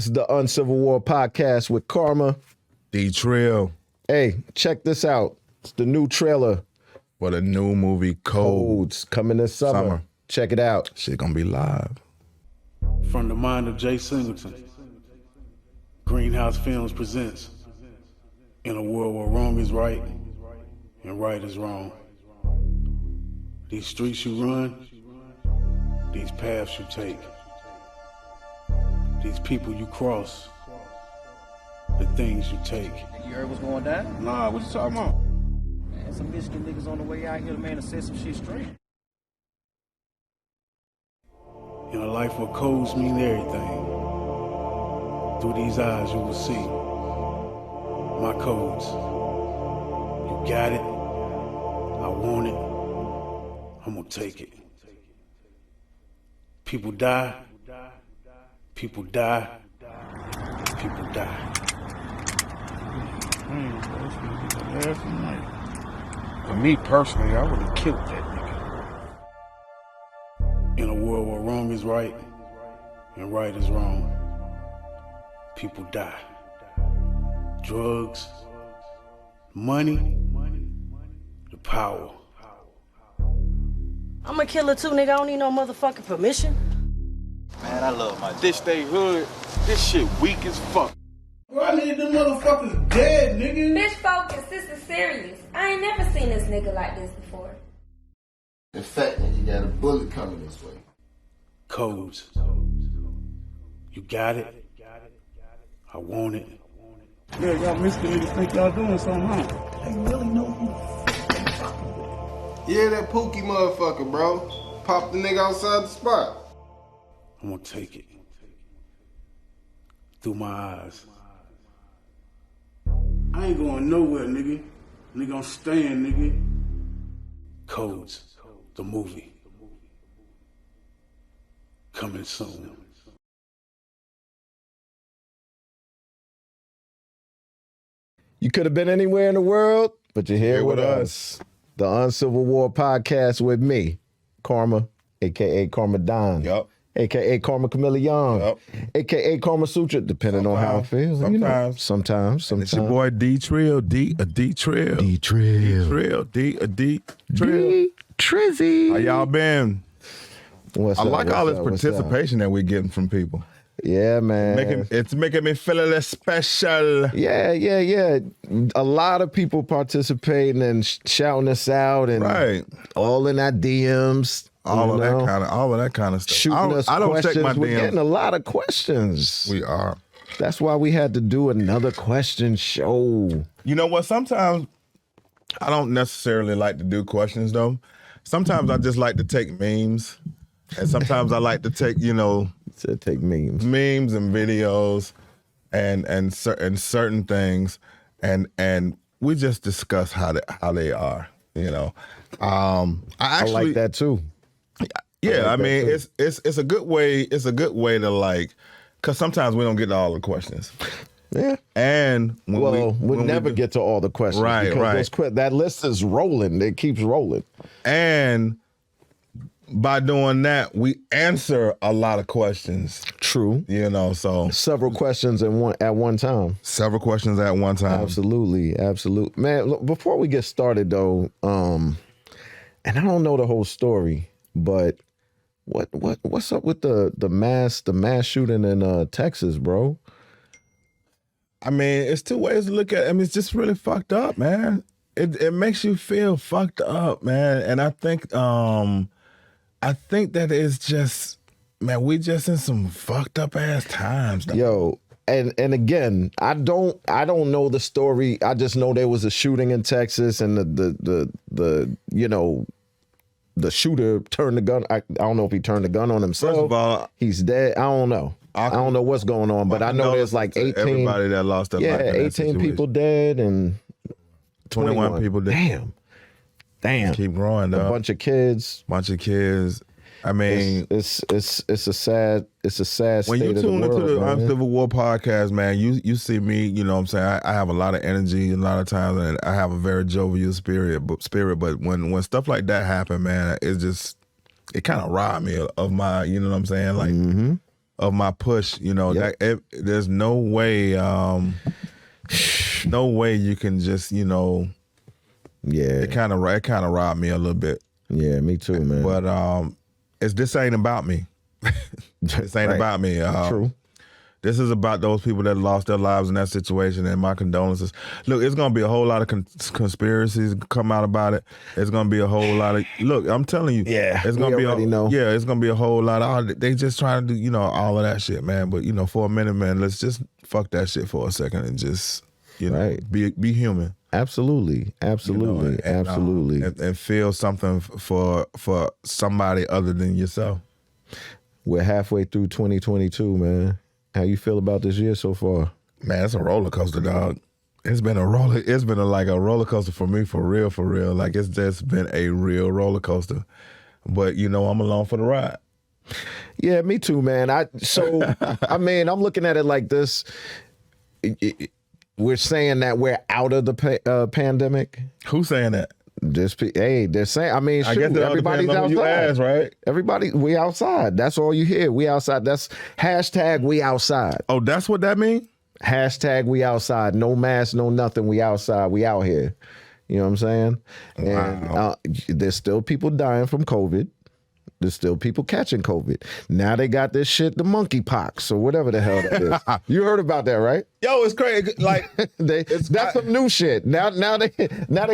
This is the Uncivil War podcast with Karma. D Trill. Hey, check this out. It's the new trailer for the new movie Codes. Coming this summer. Check it out. Shit gonna be live. From the mind of Jay Singleton, Greenhouse Films presents In a World Where Wrong is Right and Right is Wrong. These streets you run, these paths you take, these people you cross, the things you take. You heard what's going down? Nah, what you talking about? Man, some Michigan niggas on the way out here, man, to set some shit straight. In a life where codes mean everything, through these eyes you will see my codes. You got it, I want it, I'm gonna take it. People die, people die, people die. Man, that's gonna be the last night. For me personally, I would have killed that nigga. In a world where wrong is right and right is wrong, people die. Drugs, money, the power. I'm a killer too, nigga. I don't need no motherfucking permission. Man, I love my this day hood. This shit weak as fuck. Bro, I need them motherfuckers dead, nigga. Bitch, focus. This is serious. I ain't never seen this nigga like this before. In fact, you got a bullet coming this way. Codes. You got it. I want it. Yeah, y'all Michigan niggas think y'all doing something, huh? They really know who the fuck they fucking with. Yeah, that Pookie motherfucker, bro. Pop the nigga outside the spot. I'm gonna take it. Through my eyes. I ain't going nowhere, nigga. Nigga, I'm staying, nigga. Codes. The movie. Coming soon. You could have been anywhere in the world, but you're here with us. The Uncivil War podcast with me, Karma, a.k.a. Karma Don. Yup. A.k.a. Karma Chameleon. Yep. A.k.a. Karma Sutra, depending on how it feels. Sometimes. You know, sometimes. It's your boy D Trill. D Trill. D Trill. D Trill. D Trizzy. How y'all been? What's I up, like what's all this up, what's participation that we're getting from people. up? Yeah, man. It's making me feel a little special. Yeah. A lot of people participating and shouting us out and Right. all in our DMs. All of that kind of stuff. Shooting us I don't questions. check my We're DMs. getting a lot of questions. We are. That's why we had to do another question show. You know what? Sometimes I don't necessarily like to do questions though. Sometimes I just like to take memes. And sometimes I like to take, To take memes. memes and videos and certain things and we just discuss how they are, I like that too. Yeah, I like mean that it's a good way to like, cause sometimes we don't get to all the questions. Yeah. And we'll never get to all the questions. Right, because that list is rolling. It keeps rolling. And by doing that, we answer a lot of questions. True. So Several questions at one time. several questions at one time. Absolutely. Man, look, before we get started though, and I don't know the whole story, but what's up with the mass shooting in Texas, bro? I mean, it's two ways to look at it. I mean, it's just really fucked up, man. It makes you feel fucked up, man. And I think that it's just, man, we just in some fucked up ass times. Though. Yo, and again, I don't know the story. I just know there was a shooting in Texas, and the shooter turned the gun. I don't know if he turned the gun on himself. First of all, he's dead. I don't know. I don't know what's going on, but I know there's like 18. Everybody that lost their life. in that 18 situation. people dead and 21 people dead. Damn. Keep growing, A though. bunch of kids. I mean, it's a sad state when you of the tune world, into the man. Uncivil War podcast, man, you see me. You know what I'm saying? I have a lot of energy a lot of times, and I have a very jovial spirit. But when stuff like that happen, man, it kind of robbed me of my, you know what I'm saying? Like of my push. You know, there's no way, no way you can just, you know. Yeah. It kind of robbed me a little bit. Yeah, me too, man. But this ain't about me. This ain't about me. True. This is about those people that lost their lives in that situation, and my condolences. Look, it's going to be a whole lot of conspiracies come out about it. It's going to be a whole lot of, look, I'm telling you. Yeah, it's going to be know. it's going to be a whole lot of, they just trying to do, you know, all of that shit, man. But, you know, for a minute, man, let's just fuck that shit for a second and just, you know, be human. Absolutely. Absolutely. You know, Absolutely. And feel something for somebody other than yourself. We're halfway through 2022, man. How you feel about this year so far? Man, it's a roller coaster, dog. It's been like a roller coaster for me, for real. Like, it's just been a real roller coaster. But, you know, I'm along for the ride. Yeah, me too, man. I mean, I'm looking at it like this. We're saying that we're out of the pandemic. Who's saying that? They're saying. I mean, I guess everybody's outside. You ask, right? Everybody, we outside. That's all you hear. We outside. That's hashtag we outside. Oh, that's what that means? Hashtag we outside. No mask, no nothing. We outside. We out here. You know what I'm saying? Wow. And there's still people dying from COVID. There's still people catching COVID. Now they got this shit, the monkeypox or whatever the hell that is. You heard about that, right? Yo, it's crazy. Like that's some new shit. Now they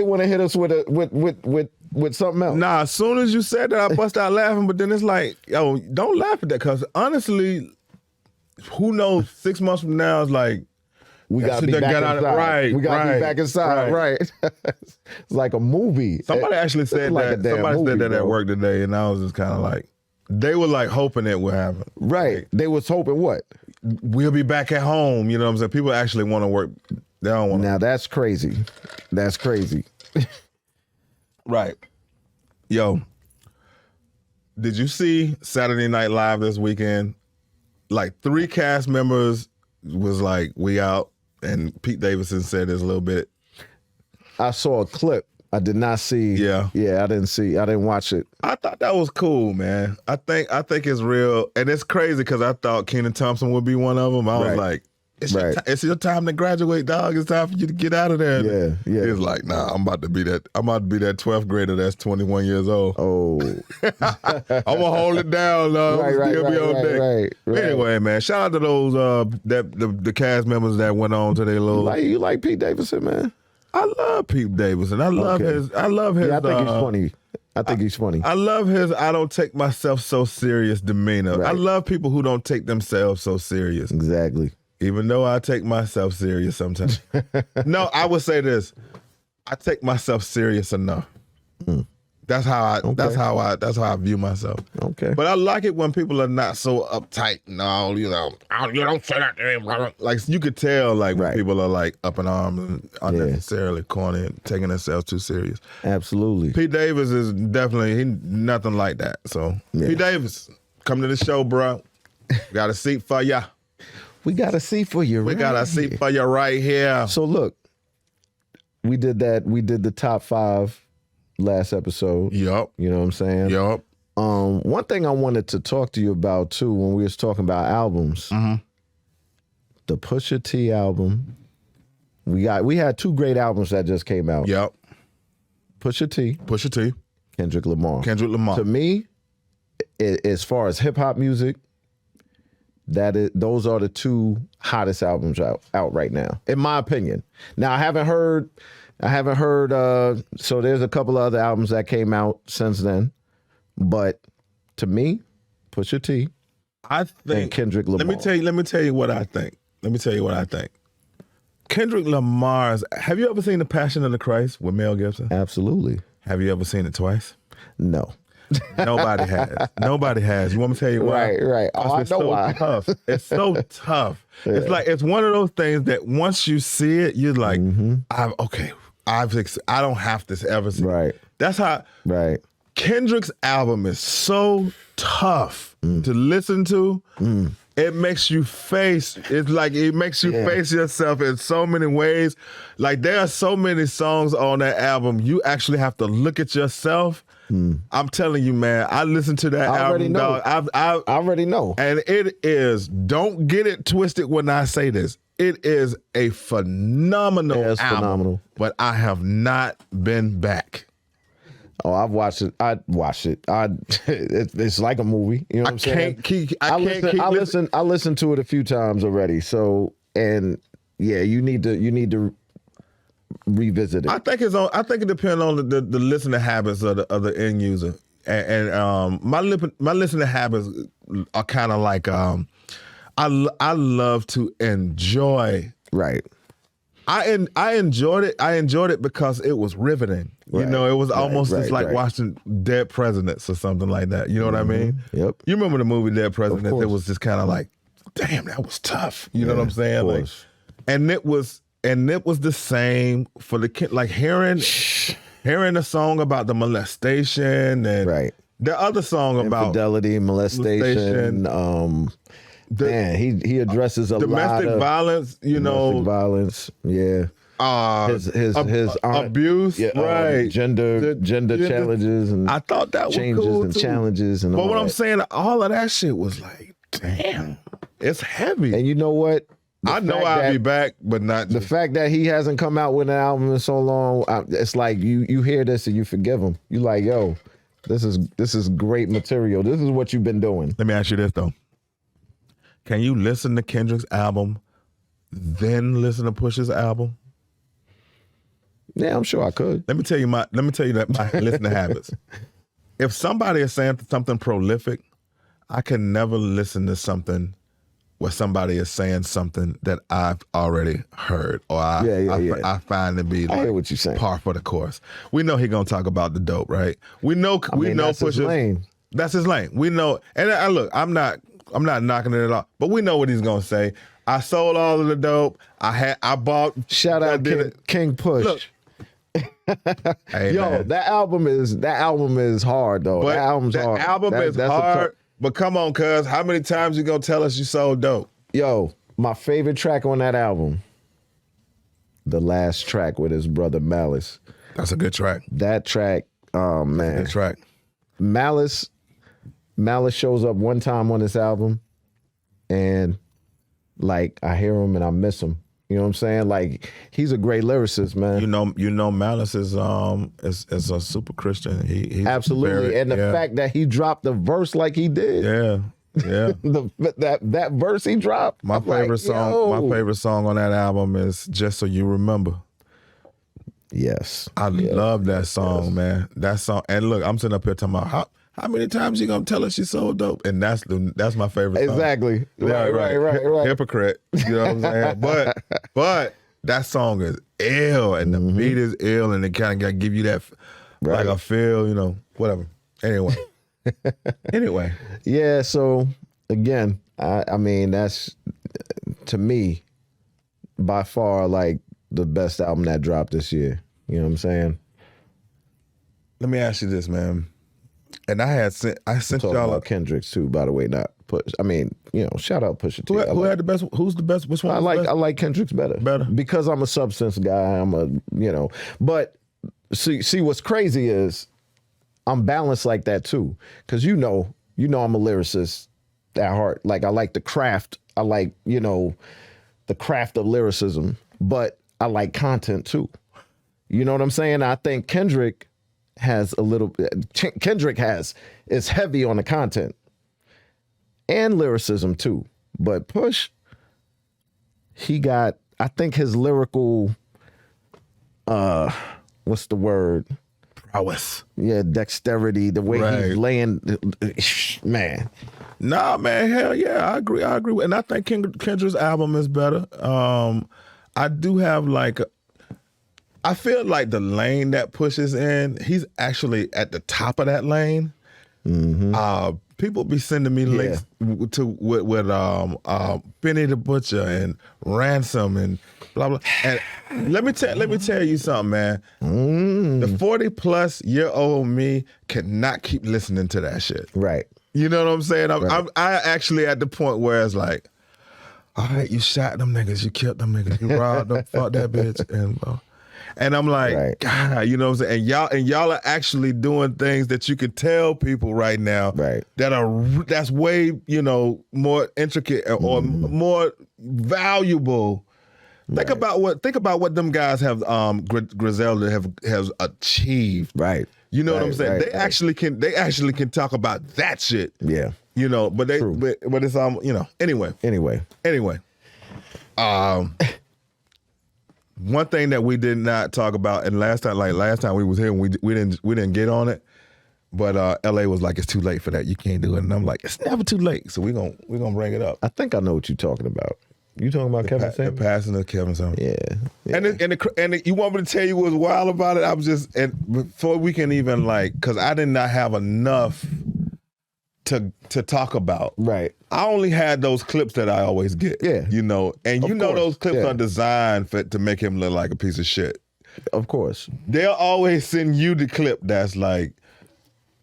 want to hit us with something else. Nah, as soon as you said that, I bust out laughing. But then it's like, yo, don't laugh at that, because honestly, who knows? 6 months from now, it's like, we gotta be back inside. Right, we gotta be back inside. Right. It's like a movie. Somebody actually said that. Somebody said that at work today, and I was just kind of like, they were like hoping it would happen. Right. Like, they was hoping what? We'll be back at home. You know what I'm saying? People actually want to work. They don't want. Now that's crazy. That's crazy. Right. Yo, did you see Saturday Night Live this weekend? Like 3 cast members was like, we out. And Pete Davidson said this a little bit. I saw a clip. I did not see. Yeah. I didn't watch it. I thought that was cool, man. I think it's real. And it's crazy because I thought Kenan Thompson would be one of them. I was like, it's your time to graduate, dog. It's time for you to get out of there. Yeah. He was like, nah, I'm about to be that 12th grader that's 21 years old. Oh. I'm going to hold it down, dog. Still be on deck. Right. Anyway, man, shout out to those the cast members that went on to their little. You like Pete Davidson, man? I love Pete Davidson. I love his. Yeah, I think he's funny. I think he's funny. I love his I don't take myself so serious demeanor. Right. I love people who don't take themselves so serious. Exactly. Even though I take myself serious sometimes. No, I would say this. I take myself serious enough. That's how I view myself. Okay. But I like it when people are not so uptight and all, you know, you don't say that to me. Like, you could tell, like, when people are, like, up in arms and unnecessarily corny and taking themselves too serious. Absolutely. Pete Davis is definitely nothing like that. So, Pete Davis, come to the show, bro. Got a seat for ya. We got a seat for you. We got a seat for you right here. So, look, we did that. We did the top 5 last episode. Yup. You know what I'm saying? Yup. One thing I wanted to talk to you about too, when we was talking about albums, the Pusha T album. We had 2 great albums that just came out. Yup. Pusha T, Kendrick Lamar. To me, as far as hip hop music, those are the 2 hottest albums out right now, in my opinion. Now I haven't heard. So there's a couple of other albums that came out since then, but to me, Pusha T, I think, and Kendrick Lamar. Let me tell you what I think. Kendrick Lamar's. Have you ever seen The Passion of the Christ with Mel Gibson? Absolutely. Have you ever seen it twice? No. Nobody has. You want me to tell you why? Right. Oh, I know why. Tough. It's so tough. Yeah. It's like, it's one of those things that once you see it, you're like, I don't have to ever see it. That's how. Right. Kendrick's album is so tough to listen to. it makes you face. It's like it makes you face yourself in so many ways. Like there are so many songs on that album. You actually have to look at yourself. I'm telling you, man. I listened to that album, dog. I already know, and it is. Don't get it twisted when I say this. It is a phenomenal album. Phenomenal. But I have not been back. Oh, I've watched it. It's like a movie. You know what I'm saying? I listened to it a few times already. So, and yeah, you need to revisit it. I think it depends on the listening habits of the end user. And my listening habits are kind of like I love to enjoy. Right. I enjoyed it. I enjoyed it because it was riveting. Right. You know, it was almost just like watching Dead Presidents or something like that. You know what I mean? Yep. You remember the movie Dead Presidents? It was just kind of like, damn, that was tough. You know what I'm saying? Like, and it was the same for the kid. Like hearing the song about the molestation and the other song about infidelity, molestation. Man, he addresses a lot of domestic violence. You know, domestic violence. Yeah. His aunt, abuse, right? Gender challenges, and I thought that was changes cool and too. challenges, and but all what that. I'm saying, all of that shit was like, damn, it's heavy. And you know what? I know I'll be back, but not the fact that he hasn't come out with an album in so long. It's like you hear this and you forgive him. You like, yo, this is great material. This is what you've been doing. Let me ask you this though: can you listen to Kendrick's album, then listen to Push's album? Yeah, I'm sure I could. Let me tell you my listening habits. If somebody is saying something prolific, I can never listen to something where somebody is saying something that I've already heard or I find to be like I hear what you're saying. par for the course. We know he's gonna talk about the dope, right? We know that's his lane. That's his lane. We know, and look, I'm not knocking it at all, but we know what he's gonna say. I sold all of the dope. I bought. Shout out King Push. Look, hey, yo, man. that album is hard though. But that album's hard. Album is hard. But come on, cuz, how many times you gonna tell us you sold dope? Yo, my favorite track on that album, the last track with his brother Malice. That's a good track. That track, oh man. Good track. Malice shows up one time on this album, and like I hear him and I miss him. You know what I'm saying? Like he's a great lyricist, man. You know, Malice is a super Christian. He's absolutely, and the fact that he dropped the verse like he did. Yeah. that verse he dropped. My favorite song on that album is Just So You Remember. Yes. I love that song, man. That song. And look, I'm sitting up here talking about how many times you gonna tell us you sold dope? And that's my favorite song. Exactly. Right. Hypocrite. You know what I'm saying? But that song is ill, and the beat is ill, and it kind of got to give you that like a feel, you know, whatever. Anyway. Yeah. So again, I mean, that's to me by far like the best album that dropped this year. You know what I'm saying? Let me ask you this, man. And I sent y'all about Kendrick's too, by the way, not Push. I mean, you know, shout out Pusha T. Who had the best? Who's the best? Which one? I like Kendrick's better because I'm a substance guy. But see what's crazy is I'm balanced like that too, because you know I'm a lyricist at heart. Like I like the craft. I like the craft of lyricism, but I like content too. You know what I'm saying? I think Kendrick has a little. Is heavy on the content and lyricism too. But Push, I think his lyrical, what's the word? Prowess. Yeah, dexterity, the way he's laying, man. Nah, man, hell yeah, I agree. And I think Kendrick's album is better. I do have I feel like the lane that Pushes in, he's actually at the top of that lane. Mm-hmm. People be sending me links with Benny the Butcher and Ransom and blah blah. And let me tell you something, man. The 40+ year old me cannot keep listening to that shit. Right. You know what I'm saying? I actually at the point where it's like, all right, you shot them niggas, you killed them niggas, you robbed them, fuck that bitch, and I'm like, God, you know what I'm saying? And y'all are actually doing things that you can tell people right now that's way, more intricate or more valuable. Think about what them guys have Griselda has achieved. Right. You know what I'm saying? They actually can talk about that shit. Yeah. But it's anyway. One thing that we did not talk about, and last time we was here, we didn't get on it. But LA was like, it's too late for that. You can't do it. And I'm like, it's never too late. So we're gonna bring it up. I think I know what you're talking about. You talking about Kevin Samuels? The passing of Kevin Samuels. Yeah. And you want me to tell you what was wild about it? I was just, and before we can even because I did not have enough to talk about. Right. I only had those clips that I always get. Yeah. And those clips are designed to make him look like a piece of shit. Of course. They'll always send you the clip that's like,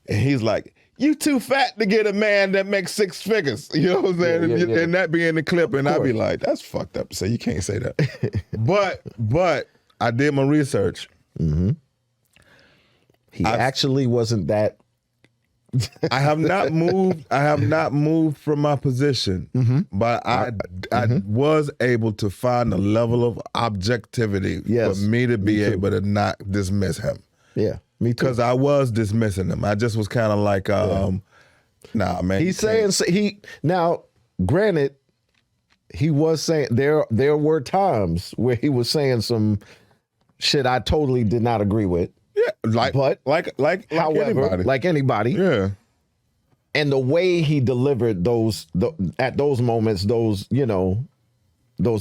and he's like, you too fat to get a man that makes 6 figures. You know what I'm saying? Yeah. And that be in the clip, and I'd be like, that's fucked up. So you can't say that. but I did my research. Mm-hmm. He actually wasn't that. I have not moved. I have not moved from my position, but I was able to find a level of objectivity for me to be able to not dismiss him. Yeah. Me too. Because I was dismissing him. I just was kind of like, nah, man. He's saying now. Granted, he was saying there were times where he was saying some shit I totally did not agree with. Yeah, like anybody. Yeah. And the way he delivered at those moments, those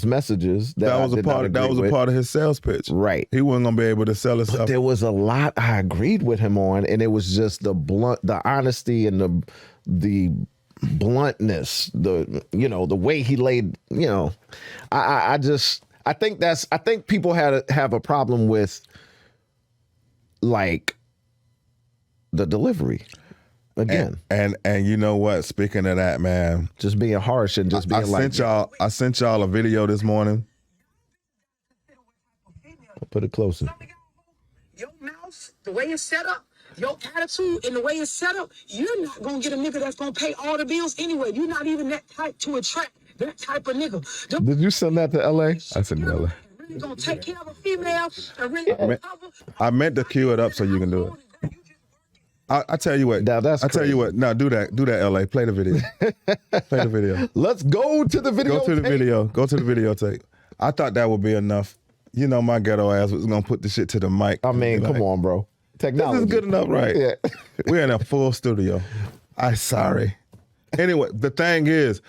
messages that was a part of his sales pitch. Right. He wasn't gonna be able to sell himself. But there was a lot I agreed with him on, and it was just the honesty and the bluntness, the way he laid, I think people have a problem with like the delivery. Again, and you know what? Speaking of that, man, just being harsh and just being I sent y'all a video this morning. I'll put it closer. Your mouth, the way it's set up, your attitude and the way it's set up, you're not gonna get a nigga that's gonna pay all the bills anyway. You're not even that type to attract that type of nigga. Did you send that to LA? I sent it to LA. Really gonna take care of a female and really I meant to cue it up so you can do it. I tell you what. Now that's I tell you what. No, do that, LA. Play the video. Play the video. Let's go to the video. Go to the video. Go to the videotape. I thought that would be enough. My ghetto ass was gonna put the shit to the mic. I mean, come on, bro. Technology. This is good enough, right? Yeah. We're in a full studio. I'm sorry. Anyway, the thing is,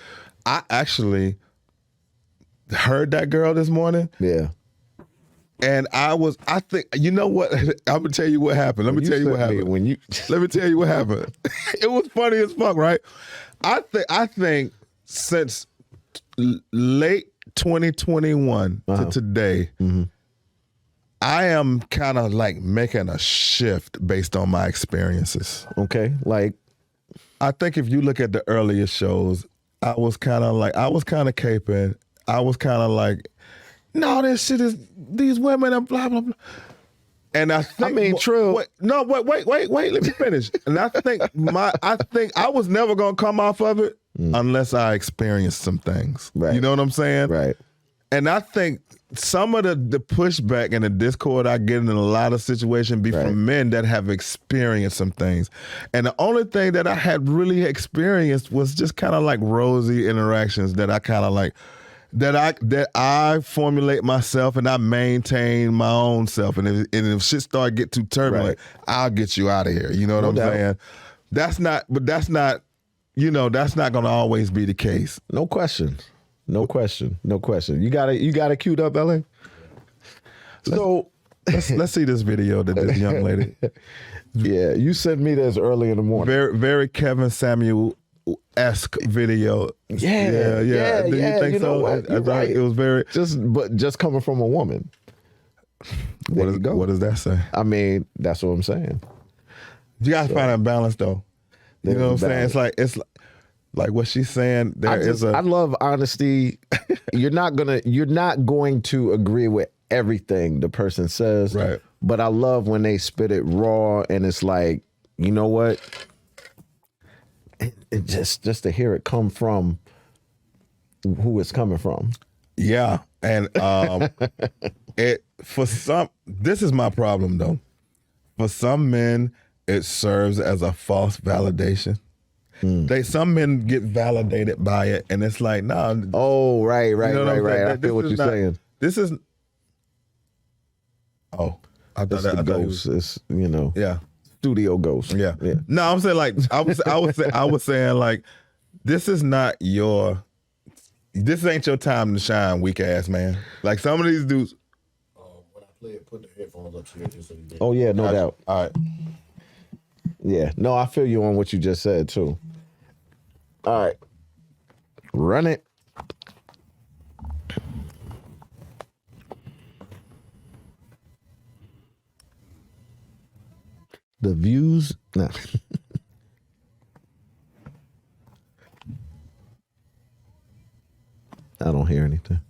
I actually heard that girl this morning. Yeah. And I think, you know what? I'm gonna tell you what happened. Let me tell you what happened. Let me tell you what happened. It was funny as fuck, right? I think since late 2021 to today, I am kind of like making a shift based on my experiences. Okay, like I think if you look at the earlier shows, I was kind of caping. I was kind of like, no, this shit is these women and blah blah blah. And I think, true. Wait, let me finish. And I think I was never gonna come off of it unless I experienced some things. Right. You know what I'm saying? Right. And I think some of the pushback and the discord I get in a lot of situations be from men that have experienced some things. And the only thing that I had really experienced was just kind of like rosy interactions that I kind of like, that I formulate myself and I maintain my own self. And if shit start get too turbulent, I'll get you out of here. You know what I'm saying? That's not gonna always be the case. No question. You got it queued up, LA? So let's see this video that this young lady. Yeah, you sent me this early in the morning. Very, very Kevin Samuel-esque video. Yeah. Did you think so? Right. It was very just coming from a woman. What does that say? I mean, that's what I'm saying. You gotta find a balance though. You know what I'm saying? It's like what she's saying. I love honesty. You're not going to agree with everything the person says. Right. But I love when they spit it raw and it's like, you know what? It just to hear it come from who it's coming from. Yeah. And this is my problem though. For some men, it serves as a false validation. Some men get validated by it, and it's like, nah. Oh, right. I feel what you're saying. This is. Oh, I thought the ghost. It's Yeah. Studio ghost. Yeah. No, I'm saying like I was saying like this is not your. This ain't your time to shine, weak ass man. Like some of these dudes. When I play it, put the headphones up to you just so you get. Oh yeah, no doubt. All right. Yeah, no, I feel you on what you just said too. All right, run it. The views. Nah. I don't hear anything.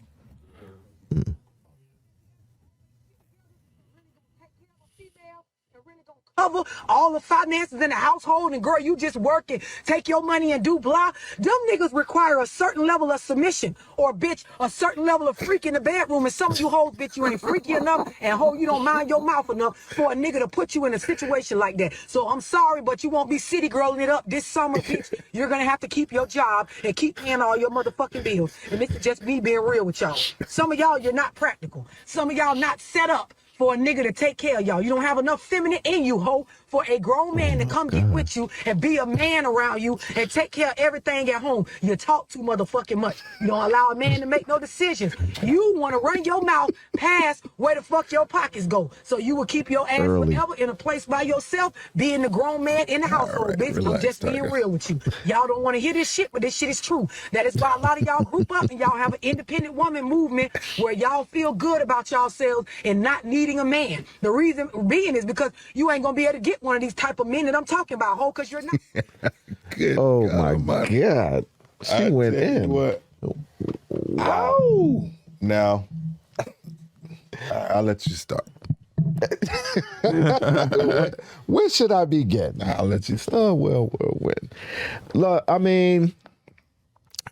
Cover all the finances in the household, and girl, you just working, take your money and do blah. Them niggas require a certain level of submission, or bitch, a certain level of freak in the bedroom. And some of you hoes, bitch, you ain't freaky enough, and ho, you don't mind your mouth enough for a nigga to put you in a situation like that. So I'm sorry, but you won't be city girling it up this summer, bitch. You're gonna have to keep your job and keep paying all your motherfucking bills. And this is just me being real with y'all. Some of y'all, you're not practical. Some of y'all not set up for a nigga to take care of y'all. You don't have enough feminine in you, ho, for a grown man to come get with you and be a man around you and take care of everything at home. You talk too motherfucking much. You don't allow a man to make no decisions. You want to run your mouth past where the fuck your pockets go. So you will keep your ass forever in a place by yourself, being the grown man in the household, bitch. I'm just being real with you. Y'all don't want to hear this shit, but this shit is true. That is why a lot of y'all group up and y'all have an independent woman movement where y'all feel good about yourselves and not needing a man. The reason being is because you ain't gonna be able to get one of these type of men that I'm talking about, ho, because you're not. Oh my God. She went in. What? Wow. Now, I'll let you start. Where should I begin? I'll let you start. Oh, well. Look, I mean,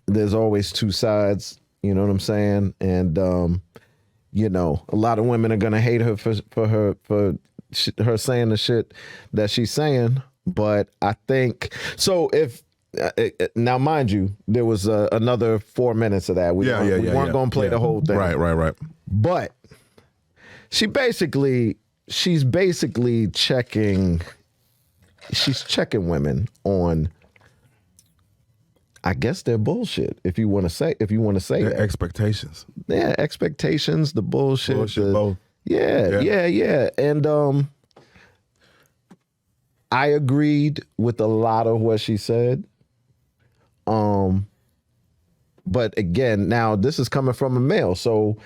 there's always two sides, you know what I'm saying? And, a lot of women are gonna hate her for her saying the shit that she's saying. But I think so. If now, mind you, there was another 4 minutes of that. We weren't gonna play the whole thing. Right. But she's basically checking. She's checking women on, I guess, their bullshit. If you want to say Their that. expectations. Yeah, expectations, the bullshit. Both. Yeah. And I agreed with a lot of what she said. But again, now this is coming from a male, so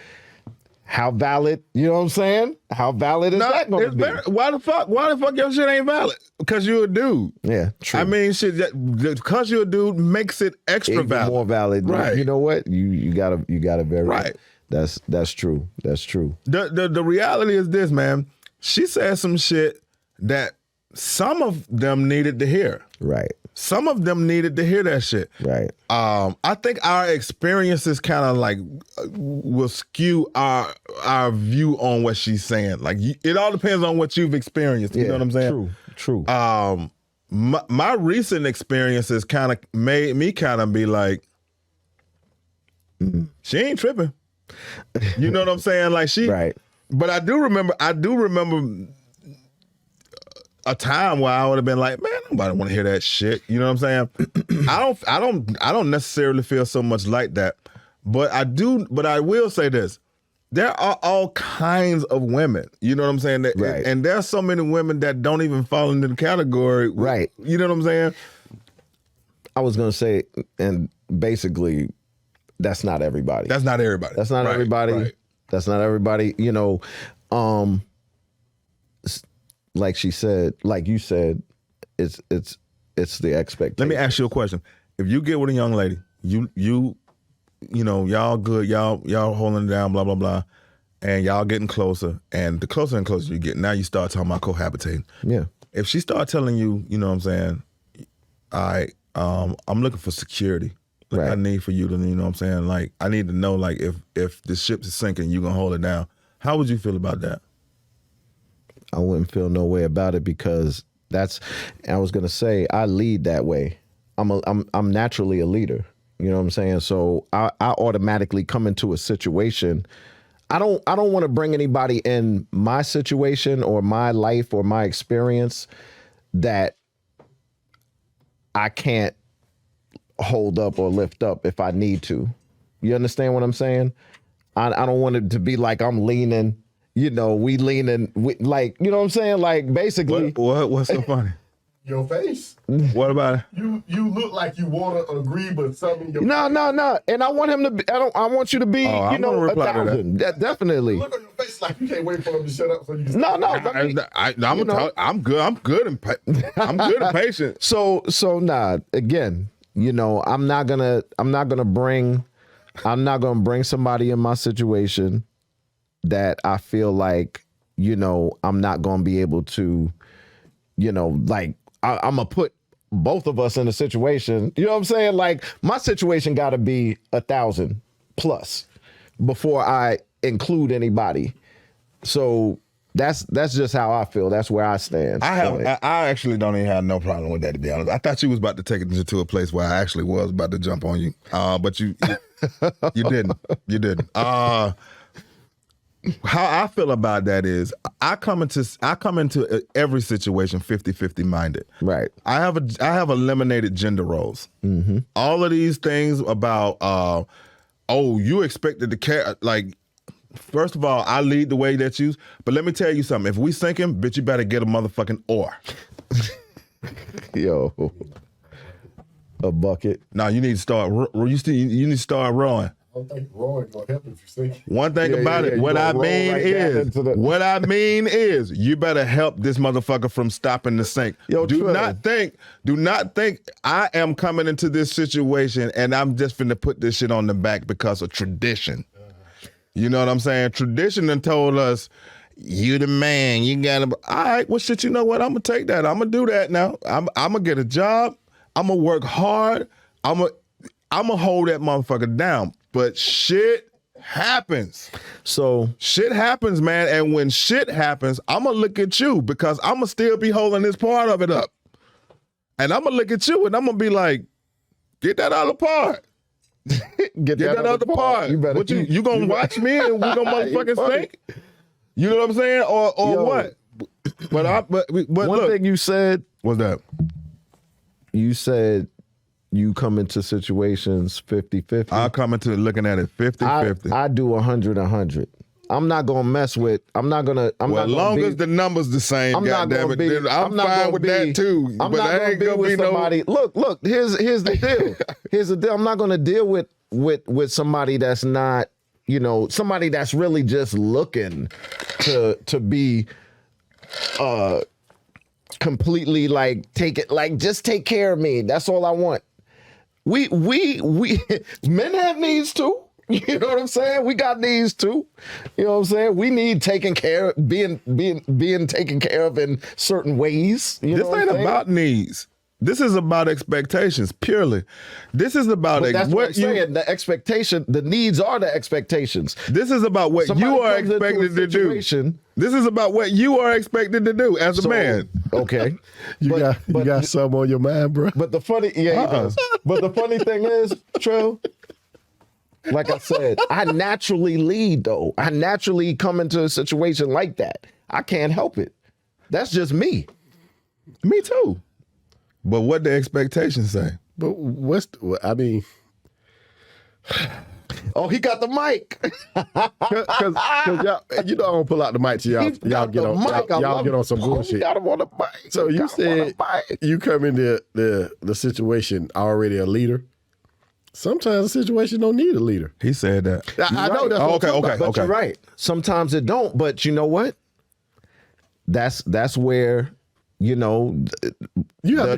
how valid, you know what I'm saying? How valid is that going to be? Why the fuck your shit ain't valid? Because you're a dude. Yeah, true. I mean, shit, because you're a dude makes it extra even valid. more valid. Right. You know what? You gotta very right. That's true. That's true. The reality is this, man. She said some shit that some of them needed to hear. Right. Some of them needed to hear that shit. Right. I think our experiences kind of like will skew our view on what she's saying. Like it all depends on what you've experienced. You know what I'm saying? True. My recent experiences kind of made me kind of be like, she ain't tripping. You know what I'm saying? Like she. Right. But I do remember a time where I would have been like, man, nobody want to hear that shit. You know what I'm saying? I don't necessarily feel so much like that. But I will say this. There are all kinds of women. You know what I'm saying? Right. And there's so many women that don't even fall into the category. Right. You know what I'm saying? I was going to say, and basically, that's not everybody. That's not everybody. That's not everybody. Right. That's not everybody. You know, like she said, like you said, it's it's the expectation. Let me ask you a question. If you get with a young lady, you know, y'all good, y'all holding it down, blah, blah, blah, and y'all getting closer, and the closer and closer you get, now you start talking about cohabitating. Yeah. If she start telling you, you know what I'm saying, I'm looking for security. Like, Right. I need for you to, you know what I'm saying, like, I need to know, like, if the ship is sinking, you gonna hold it down. How would you feel about that? I wouldn't feel no way about it because I was gonna say, I lead that way. I'm naturally a leader. You know what I'm saying? So I automatically come into a situation. I don't want to bring anybody in my situation or my life or my experience that I can't hold up or lift up if I need to. You understand what I'm saying? I don't want it to be like I'm leaning, you know, like, you know what I'm saying? Like, basically. What's so funny? Your face. What about it? You look like you want to agree, but something. No. And I want him to be, I want you to be, I'm you know, gonna reply to 1,000. Definitely. Look on your face like you can't wait for him to shut up so you can. No. I'm good and patient. So nah, again, you know, I'm not gonna bring somebody in my situation that I feel like, you know, I'm not gonna be able to, you know, like I'm gonna put both of us in a situation. You know what I'm saying? Like, my situation got to be 1,000 plus before I include anybody. So that's just how I feel. That's where I stand. I actually don't even have no problem with that, to be honest. I thought you was about to take it to a place where I actually was about to jump on you, but you didn't. You didn't. How I feel about that is I come into every situation 50-50 minded. Right. I have eliminated gender roles. Mm-hmm. All of these things about you expected to care, like, first of all, I lead the way that you, but let me tell you something. If we sinking, bitch, you better get a motherfucking oar. Yo, a bucket. No, you need to start. You need to start rowing. I don't think rowing gonna help if you sink. One thing about it, what I mean is, you better help this motherfucker from stopping the sink. Yo, do not think I am coming into this situation and I'm just finna put this shit on the back because of tradition. You know what I'm saying? Tradition done told us, you the man, you gotta, all right, well shit, you know what? I'm gonna take that. I'm gonna do that now. I'm gonna get a job. I'm gonna work hard. I'm gonna hold that motherfucker down. But shit happens. So shit happens, man. And when shit happens, I'm gonna look at you because I'm gonna still be holding this part of it up. And I'm gonna look at you and I'm gonna be like, get that other part. Get that other part. You gonna watch me and we gonna motherfucking sink? You know what I'm saying? Or Yo, what? But one look, thing you said. What's that? You said you come into situations 50-50. I come into looking at it 50-50. I do 100-100. I'm not gonna mess with. As long as the number's the same, I'm fine with that too. I'm not gonna be with somebody. Look. Here's the deal. Here's the deal. I'm not gonna deal with somebody that's not, you know, somebody that's really just looking to be completely like just take care of me. That's all I want. We men have needs too. You know what I'm saying? We got needs too. You know what I'm saying? We need taken care of, being taken care of in certain ways. You know this ain't about needs. This is about expectations purely. This is about that's what I'm saying. The expectation, the needs are the expectations. This is about what you are expected to do. This is about what you are expected to do as a man. Okay. You got something on your mind, bro. But the funny, he does. But the funny thing is, Trill, like I said, I naturally lead though. I naturally come into a situation like that. I can't help it. That's just me. Me too. But what the expectations say? But oh, he got the mic. Because y'all, you know, I don't pull out the mic to y'all get on some bullshit. He got him on the mic. So you said you come into the situation already a leader. Sometimes a situation don't need a leader. He said that. I know that's But you're right. Sometimes it don't. But you know what? That's where you know, the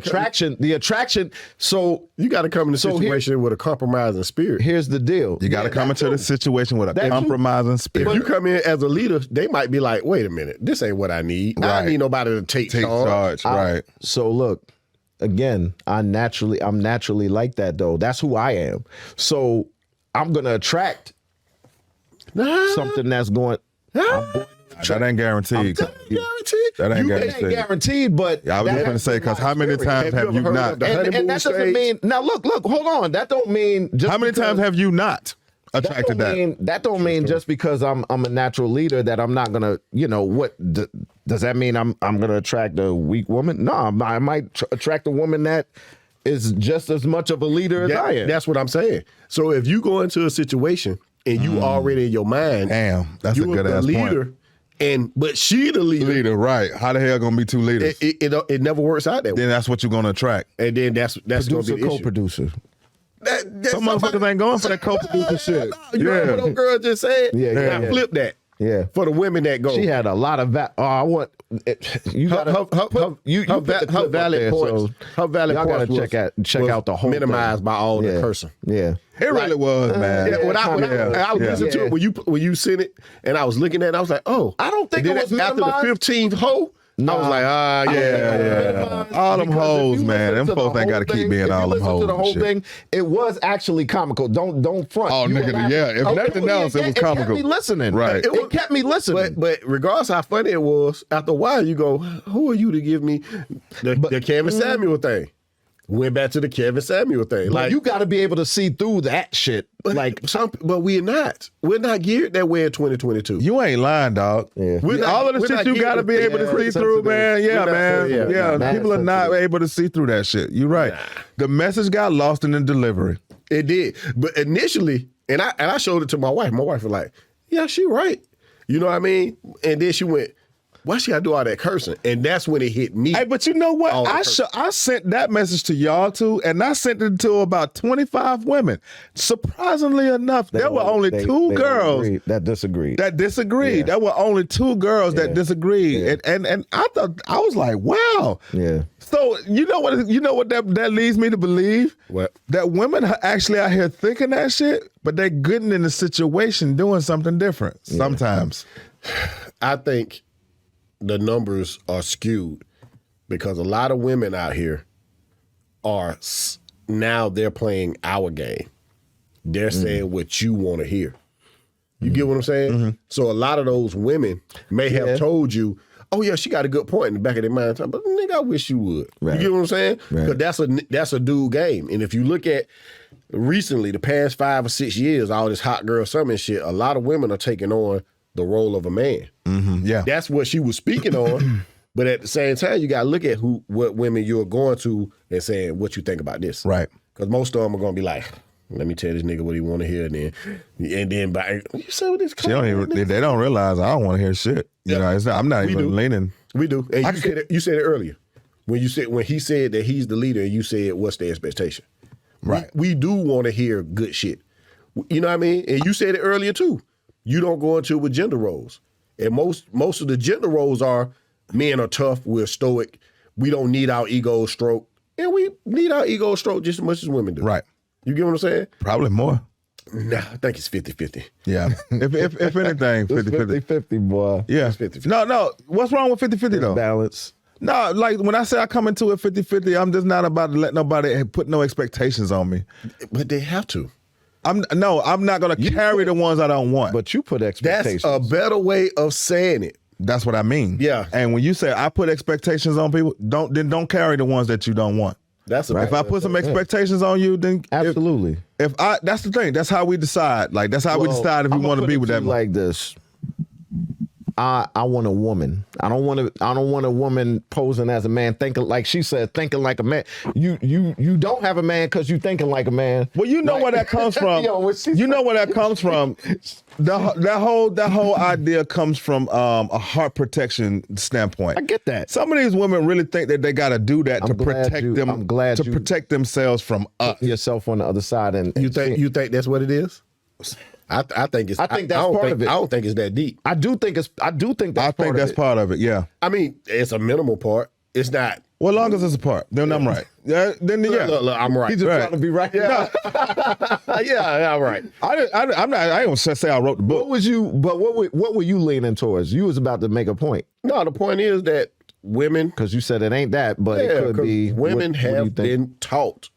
attraction. So you got to come in the situation with a compromising spirit. Here's the deal. You got to come into the situation with a compromising spirit. If you come in as a leader, they might be like, wait a minute, this ain't what I need. I don't need nobody to take charge. Right. So look, again, I'm naturally like that though. That's who I am. So I'm gonna attract something that's going. That ain't guaranteed. That ain't guaranteed. But I was just gonna say, because how many times have you not? And that doesn't mean. Now look, hold on. That don't mean. How many times have you not attracted that? That don't mean just because I'm a natural leader that I'm not gonna. You know what? Does that mean I'm gonna attract a weak woman? No, I might attract a woman that is just as much of a leader as I am. That's what I'm saying. So if you go into a situation and you already in your mind, damn, that's a good ass leader. Point. But she the leader. Right. How the hell gonna be two leaders? It never works out that way. Then that's what you're gonna attract. And then that's gonna be the co-producer. Some motherfuckers ain't going for that co-producer shit. You know what old girl just said? Yeah. Flip that. Yeah. For the women that go. She had a lot of I want you got her valid points. Her valid y'all points gotta check out the whole minimized thing. by all the cursing. Yeah. It really was, man. When I was listening to it, when you sent it, and I was looking at it, I was like, oh. I don't think it was after the 15th hoe. I was like, yeah. All them hoes, man. Them folks ain't got to keep being all them hoes. The whole thing, it was actually comical. Don't front. Oh, nigga, yeah. If nothing else, it was comical. It kept me listening. Right. It kept me listening. But regardless how funny it was, after a while you go, who are you to give me the Kevin Samuel thing? Went back to the Kevin Samuel thing. Like you got to be able to see through that shit. But we're not. We're not geared that way in 2022. You ain't lying, dog. Yeah. All of the shit you got to be able to see through, man. Yeah, man. Yeah, people are not able to see through that shit. You're right. The message got lost in the delivery. It did. But initially, and I showed it to my wife. My wife was like, "Yeah, she right." You know what I mean? And then she went, why she gotta do all that cursing? And that's when it hit me. Hey, but you know what? I sent that message to y'all too, and I sent it to about 25 women. Surprisingly enough, there were only two girls that disagreed. Yeah. There were only two girls that disagreed, and I thought, I was like, wow. Yeah. So you know what that leads me to believe? What? That women are actually out here thinking that shit, but they're getting in the situation doing something different sometimes. I think the numbers are skewed because a lot of women out here are now they're playing our game. They're saying what you want to hear. You get what I'm saying? Mm-hmm. So a lot of those women may have told you, oh yeah, she got a good point in the back of their mind, but nigga, I wish you would. Right. You get what I'm saying? Because that's a dude game. And if you look at recently, the past 5 or 6 years, all this hot girl summer shit, a lot of women are taking on the role of a man. Mm-hmm. Yeah, that's what she was speaking on. But at the same time, you got to look at what women you're going to and saying what you think about this, right? Because most of them are going to be like, "Let me tell this nigga what he want to hear," and then by you say what this. They don't realize I don't want to hear shit. You know, I'm not even leaning. We do. And you said it earlier when he said that he's the leader, and you said what's the expectation. Right. We do want to hear good shit. You know what I mean? And you said it earlier too. You don't go into it with gender roles. And most of the gender roles are men are tough, we're stoic, we don't need our ego stroked. And we need our ego stroked just as much as women do. Right. You get what I'm saying? Probably more. Nah, I think it's 50-50. Yeah. if anything, 50-50. 50-50, boy. Yeah. It's 50-50. No. What's wrong with 50-50 though? Balance. No, like when I say I come into it 50-50, I'm just not about to let nobody put no expectations on me. But they have to. I'm not going to carry the ones I don't want. But you put expectations. That's a better way of saying it. That's what I mean. Yeah. And when you say I put expectations on people, don't carry the ones that you don't want. That's if I put some expectations on you, then absolutely. That's the thing. That's how we decide. Like that's how we decide if we want to be with that. Like this. I want a woman. I don't want a woman posing as a man, thinking like she said, thinking like a man. You don't have a man because you thinking like a man. Well, you know where that comes from. You know where that comes from. That whole idea comes from a heart protection standpoint. I get that. Some of these women really think that they got to do that to protect them. I'm glad to protect themselves from us. Put yourself on the other side, and you think that's what it is. I think it's. I think that's part of it. I don't think it's that deep. I do think that's part of it. Part of it. Yeah. I mean, it's a minimal part. it's not. Well, long as it's apart, then I'm right. Yeah, then yeah, Look, I'm right. He's just trying to be right. Yeah, yeah, I'm right. I'm not. I don't say I wrote the book. What were you leaning towards? You was about to make a point. No, the point is that women, because you said it ain't that, but it could be. Women what do you have think? been taught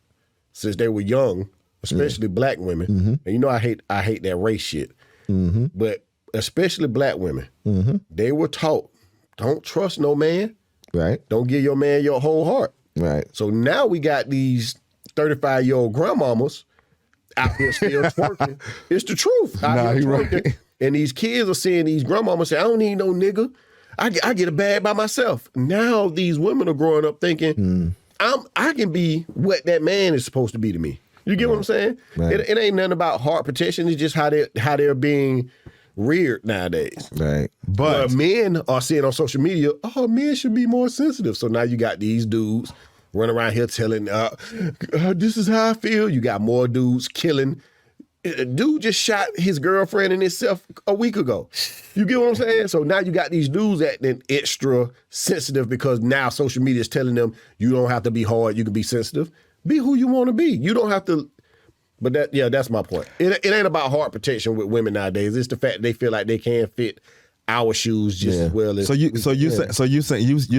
since they were young, especially black women. Mm-hmm. And you know, I hate that race shit. Mm-hmm. But especially black women, Mm-hmm. they were taught, don't trust no man. Right. Don't give your man your whole heart. Right. So now we got these 35-year-old grandmamas out here still twerking. It's the truth. Out here he twerking. right. And these kids are seeing these grandmamas say, I don't need no nigga. I get a bag by myself. Now these women are growing up thinking, I can be what that man is supposed to be to me. You get what I'm saying? Right. It ain't nothing about heart protection. It's just how they're being reared nowadays. Right. But Men are seeing on social media, oh, men should be more sensitive. So now you got these dudes running around here telling, this is how I feel. You got more dudes killing. A dude just shot his girlfriend and himself a week ago. You get what I'm saying? So now you got these dudes acting extra sensitive because now social media is telling them you don't have to be hard, you can be sensitive. Be who you want to be. You don't have to. But that's my point. It ain't about heart protection with women nowadays. It's the fact they feel like they can't fit our shoes just as well as. So you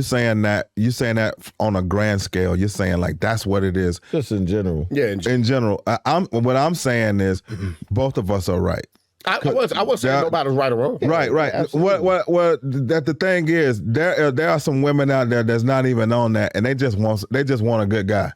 saying that on a grand scale. You're saying like that's what it is. Just in general. Yeah, In general, what I'm saying is both of us are right. I wasn't saying nobody's right or wrong. Right. What that the thing is, there are some women out there that's not even on that, and they just want a good guy.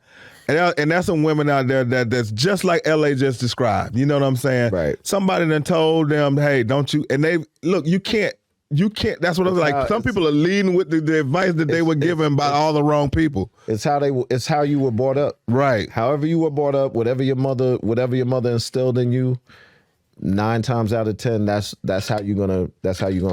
And there's some women out there that's just like LA just described. You know what I'm saying? Right. Somebody done told them, hey, don't you? And they look, you can't. That's what I was like. Some people are leading with the advice that they were given by all the wrong people. It's how you were brought up. Right. However you were brought up, whatever your mother instilled in you, 9 times out of 10, that's how you're gonna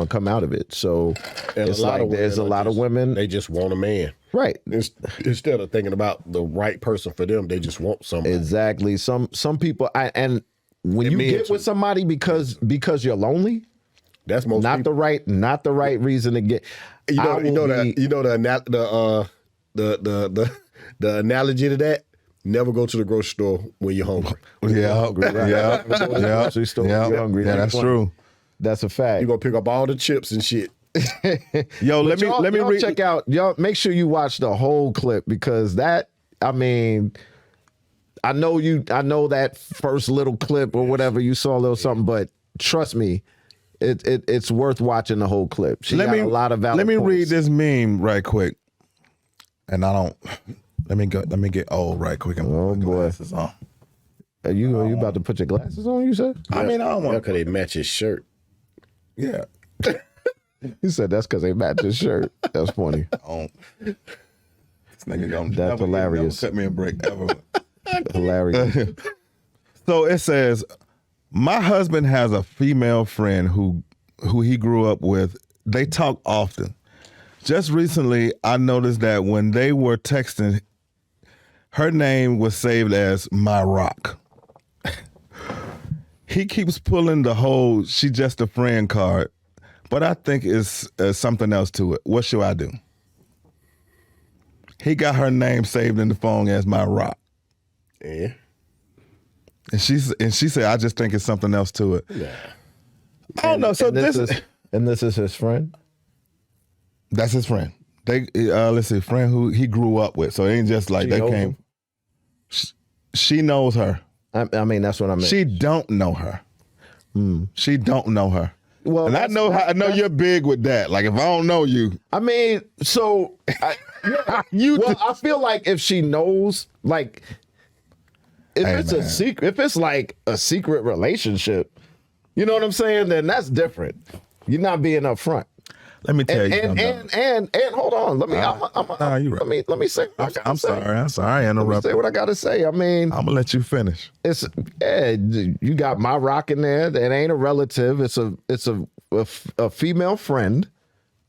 come out of it. So And it's like there's a lot of women. They just want a man. Right. Instead of thinking about the right person for them, they just want somebody. Exactly. Some people, and when you get with somebody because you're lonely, that's most not people. not the right reason to get. The analogy to that. Never go to the grocery store when you're hungry. Yeah. Grocery store when you're hungry. Yeah, that's true. That's a fact. You're gonna pick up all the chips and shit. Yo, let me check out. Y'all make sure you watch the whole clip because that. I mean, I know that first little clip or whatever you saw a little something, but trust me, it's worth watching the whole clip. She got a lot of valid Let me points. read this meme right quick, and I don't. Let me get old right quick. And put my glasses on. Are you about to put your glasses on? You said. I mean, I don't want. Because they match his shirt. Yeah. He said that's because they match his shirt. That's funny. This nigga gonna That's hilarious. Never cut me a break ever. Hilarious. So it says, my husband has a female friend who he grew up with. They talk often. Just recently, I noticed that when they were texting, her name was saved as My Rock. He keeps pulling the whole "she just a friend" card, but I think it's something else to it. What should I do? He got her name saved in the phone as My Rock. Yeah. And she said, I just think it's something else to it. Yeah. I don't know. So this is his friend? That's his friend. They let's see, friend who he grew up with. So it ain't just like She they knows came. him? She knows her. I mean, that's what I meant. She don't know her. She don't know her. Well, and I know you're big with that. Like if I don't know you, I mean, so I feel like if she knows, like if it's a secret, if it's like a secret relationship, you know what I'm saying? Then that's different. You're not being upfront. let me tell you And something. and hold on. Let me. Nah, you right. Let me say. I'm sorry. I Say interrupted. what I gotta say. I mean, I'm gonna let you finish. you got My Rock in there. That ain't a relative. It's a female friend,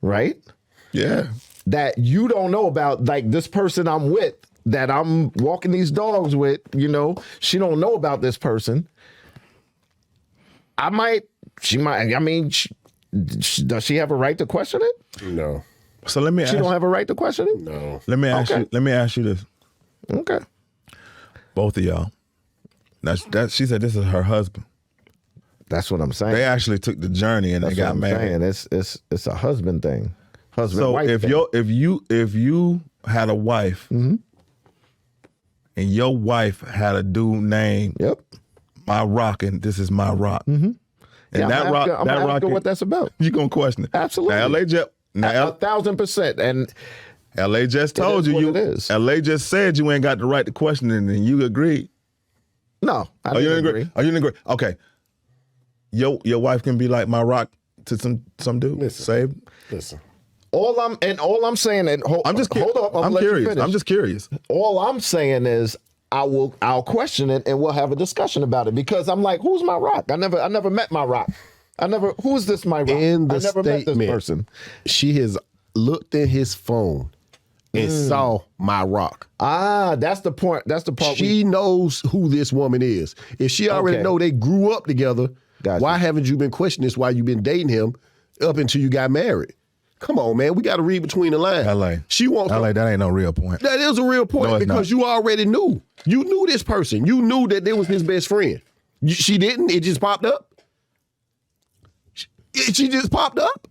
right? Yeah. That you don't know about. Like this person I'm with, that I'm walking these dogs with. You know, she don't know about this person. She might. I mean, does she have a right to question it? No. So let me She ask don't have a right to question it? No. Let me ask Okay. you. Let me ask you this. Okay. Both of y'all. That she said this is her husband. That's what I'm saying. They actually took the journey and That's they got what I'm married. saying. It's a husband thing. Husband So wife thing. if you had a wife Mm-hmm. and your wife had a dude named Yep. My Rock and this is My Rock. Mm-hmm. And Yeah, that I'm rock, asking, that I'm rock, asking what that's about. you gonna question it? Absolutely. Now, LA 1,000%. And LA just told is you what you. it is. LA just said you ain't got the right to question it, and you agreed. no, I Oh, you didn't didn't agree. Oh, you didn't agree. Okay. Your wife can be like My Rock to some dude. Listen. Save. Listen. All I'm saying, and hold up, I'm let you curious. finish. I'm just curious. All I'm saying is I'll question it and we'll have a discussion about it because I'm like, who's My Rock? I never met My Rock. Who's this My Rock? In the I never met this statement, person. she has looked at his phone and saw My Rock. That's the point. That's the part. She knows who this woman is. If she already Okay. know they grew up together, Gotcha. why haven't you been questioning this while you've been dating him up until you got married? Come on, man. We got to read between the lines. LA. She wants LA, that ain't no real point. That is a real point No, it's because not. you already knew. You knew this person. You knew that they was his best friend. She didn't. It just popped up. She just popped up.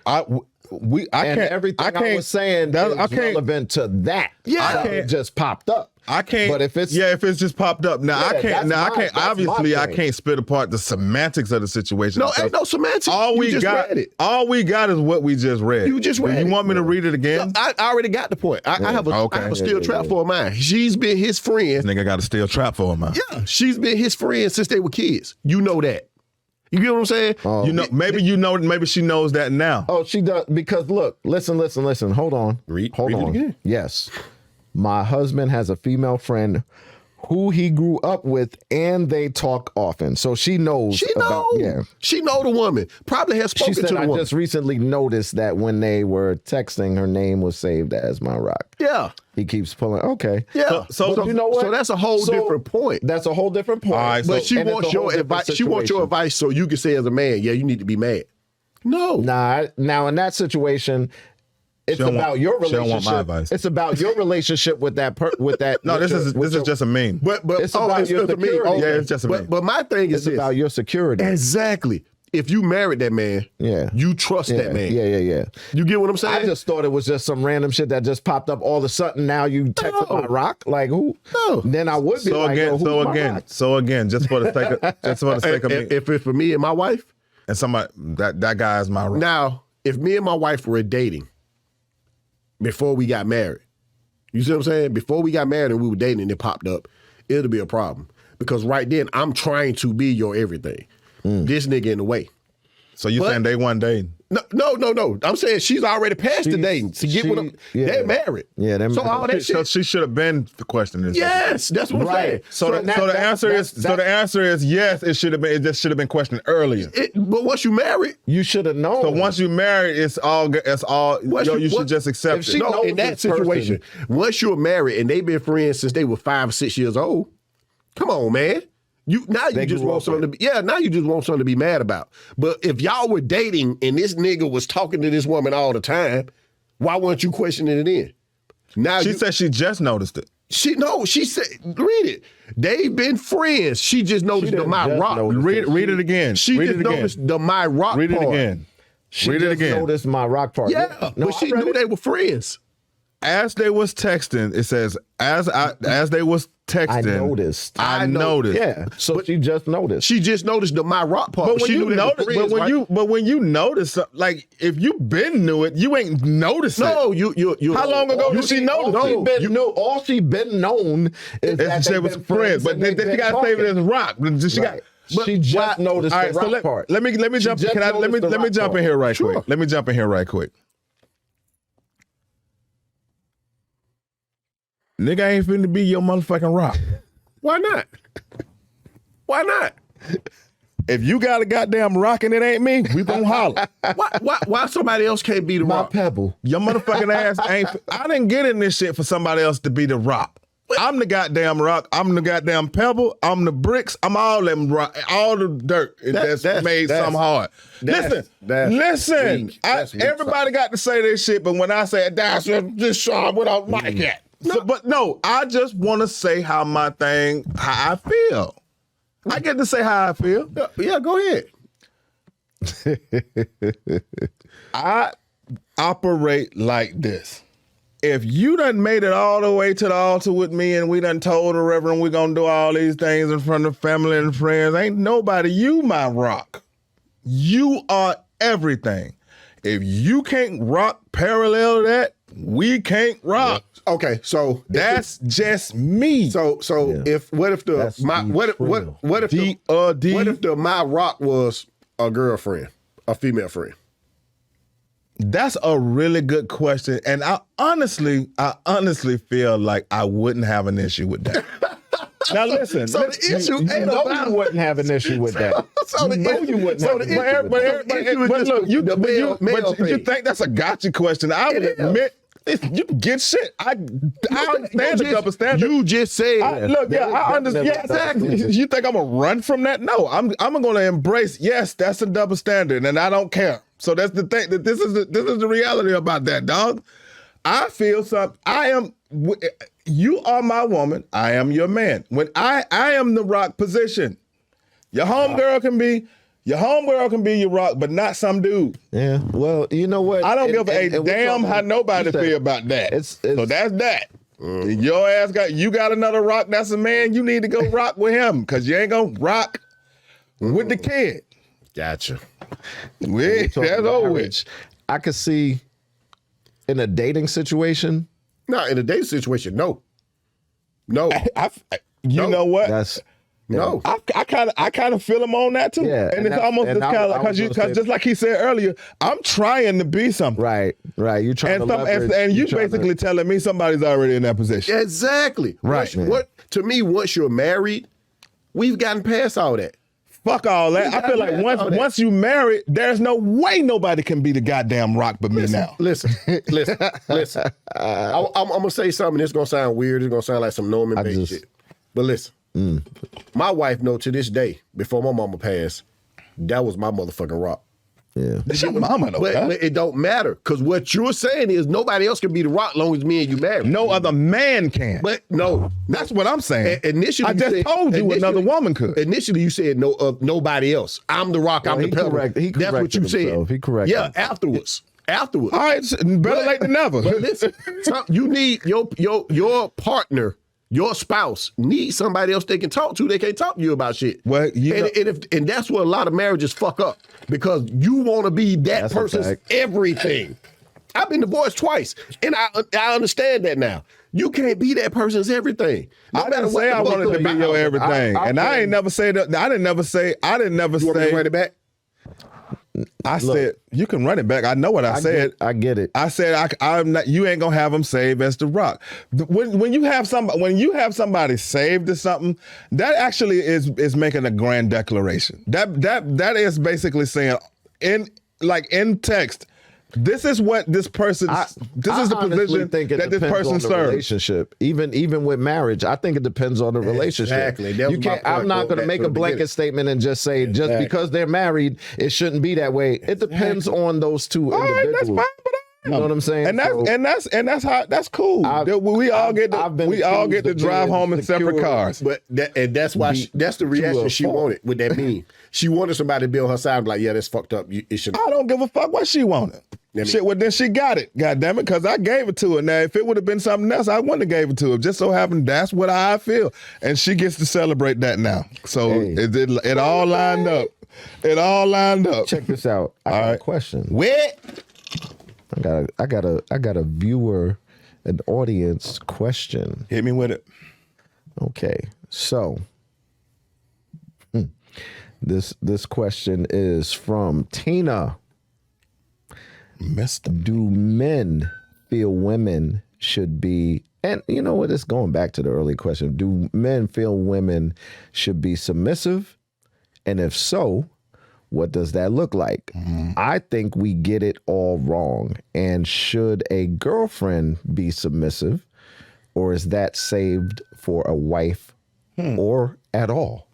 And everything I was saying is relevant to that. Yeah. It just popped up. I can't. But if it's just popped up. Now I Yeah, can't. Now that's I can't. my Obviously, I thing. can't split apart the semantics of the situation. No, ain't no semantics. All You we just got. read it. All we got is what we just read. You just read Do you it. want me to read it again? I already got the point. I have a, Okay. I have a steel trap for mine. She's been his friend. Nigga got a steel trap for him. Yeah, she's been his friend since they were kids. You know that. You get what I'm saying? You know, maybe she knows that now. Oh, she does because look, listen. Hold on. Read Hold it on. again. Yes. My husband has a female friend who he grew up with and they talk often. So she knows She about know. She know the woman. Probably has She spoken said to the I woman. just recently noticed that when they were texting, her name was saved as My Rock. Yeah. He keeps pulling. Okay. Yeah. But you know what? So that's a whole different point. That's a whole different point. All right, But she and it's wants a whole your different advice. She wants your situation. advice so you can say as a man, yeah, you need to be mad. No. Now in that situation, it's She don't about want- your she don't relationship. want my advice. It's about your relationship with that. No, this is your- just a meme. But It's about your just a meme. security. Yeah, it's just a meme. But my thing is It's this. about your security. Exactly. If you married that man, you trust that man. Yeah. You get what I'm saying? I just thought it was just some random shit that just popped up all of a sudden. Now you texted My Rock, like who? No. Then I would be like, yo, who's My Rock? So again, just for the sake of me, if it's for me and my wife, and somebody that guy is My Rock. now if me and my wife were dating before we got married, you see what I'm saying? Before we got married and we were dating and it popped up, it'll be a problem because right then I'm trying to be your everything. This nigga in the way. So you saying they one dating? No. I'm saying she's already past the dating to get with them. yeah. They're married. Yeah, they're so married. all that So shit. she should have been questioning this. Yes, that's what I'm saying. So the answer is yes. It should have been. It just should have been questioned earlier. But once you married, You should have known. So once you married, it's all. You should just accept she it. knows in that this person- situation, once you're married and they've been friends since they were 5 or 6 years old, come on, man. You just grew want up something to be now you just want something to be mad about. But if y'all were dating and this nigga was talking to this woman all the time, why weren't you questioning it then? Now She said she just noticed it. she said read it. They've been friends. She just noticed the didn't My just Rock. notice Read it again. She Read just it again. noticed the My Rock Read it part. again. She Read it just again. noticed My Rock part. Yeah, No, but I she read knew it. they were friends. As they was texting, it says as they was texting. I noticed. I noticed. Yeah. So she just noticed. She just noticed the My Rock part. But when she you knew they were notice, friends, right? but when you notice, like if you been knew it, you ain't noticed it. No, you. How long ago did she notice it? All she been known is that She they was been friends, but and then they've she been got to save it as talking. rock. She got. Right. She just noticed All the right, rock so part. let me jump. just Let noticed the me rock jump in part. here right Sure. quick. Let me jump in here right quick. Nigga ain't finna be your motherfucking rock. Why not? Why not? If you got a goddamn rock and it ain't me, we gon' holler. Why somebody else can't be the My rock? pebble. Your motherfucking ass ain't. I didn't get in this shit for somebody else to be the rock. I'm the goddamn rock. I'm the goddamn pebble. I'm the bricks. I'm all them rock, all the dirt that's made something hard. Listen. Everybody got to say this shit, but when I say that's just Sean without Mike at. So, but no, I just want to say how I feel. I get to say how I feel. Yeah, go ahead. I operate like this. If you done made it all the way to the altar with me and we done told the Reverend we're going to do all these things in front of family and friends, ain't nobody, you my rock. You are everything. If you can't rock parallel to that, we can't rock. Okay, so that's just me. So what if the my rock was a girlfriend, a female friend? That's a really good question, and I honestly feel like I wouldn't have an issue with that. Now listen, so the issue ain't about you wouldn't have an issue with that. You wouldn't have an issue with that. But you think that's a gotcha question? I would admit. You get shit. I understand the double standard. You just said. I understand. Yeah, exactly. You think I'm gonna run from that? No, I'm gonna embrace. Yes, that's a double standard, and I don't care. So that's the thing. That this is the reality about that, dog. I feel something. You are my woman. I am your man. When I am the rock position. Your homegirl can be your rock, but not some dude. Yeah. Well, you know what? I don't give a damn how nobody feel about that. So that's that. Your ass you got another rock that's a man, you need to go rock with him because you ain't going to rock with the kid. Gotcha. That's over with. I could see in a dating situation. No, in a dating situation, no. You know what? No, I kind of feel him on that too, yeah, and it's almost just kind of because just like he said earlier, I'm trying to be something. Right. You're trying to leverage, and you basically telling me somebody's already in that position. Exactly. Right. To me, once you're married, we've gotten past all that. Fuck all that. I feel like once you married, there's no way nobody can be the goddamn rock but me now. Listen. I'm gonna say something. It's gonna sound weird. It's gonna sound like some Norman Bates shit. But listen. My wife know to this day, before my mama passed, that was my motherfucking rock. Yeah. That's your mama though. But it don't matter, because what you're saying is nobody else can be the rock long as me and you married. No other man can. But no. That's what I'm saying. Initially, I just told you another woman could. Initially, you said nobody else. I'm the rock, I'm the pebble. That's what you said. He corrected himself. Afterwards. All right, better late than never. But listen, you need your partner. Your spouse needs somebody else they can talk to. They can't talk to you about shit. Well, and that's where a lot of marriages fuck up, because you want to be that person's everything. I've been divorced twice, and I understand that now. You can't be that person's everything. I didn't say I wanted to be your everything, and I ain't never say that. I didn't never say. You want me to run it back? I said you can run it back. I know what I said. I get it. I said I'm not. You ain't gonna have them saved as the rock. When you have somebody saved to something, that actually is making a grand declaration. That is basically saying in text. This is what this person. This is the position that this person serves. Relationship, even with marriage, I think it depends on the relationship. Exactly. You can't. I'm not going to make a blanket statement and just say just because they're married, it shouldn't be that way. It depends on those two individuals. That's fine, but you know what I'm saying? That's cool. We all get to drive home in separate cars. But that's why that's the reaction she wanted. What that mean? She wanted somebody to be on her side, like, yeah, that's fucked up. It should. I don't give a fuck what she wanted. Shit, well then she got it. God damn it, because I gave it to her. Now, if it would have been something else, I wouldn't have gave it to her. Just so happened that's what I feel, and she gets to celebrate that now. So it all lined up. It all lined up. Check this out. I got a question. What? I got a viewer, an audience question. Hit me with it. Okay, so this question is from Tina. Do men feel women should be, and you know what, it's going back to the early question, do men feel women should be submissive? And if so, what does that look like? I think we get it all wrong. And should a girlfriend be submissive or is that saved for a wife or at all?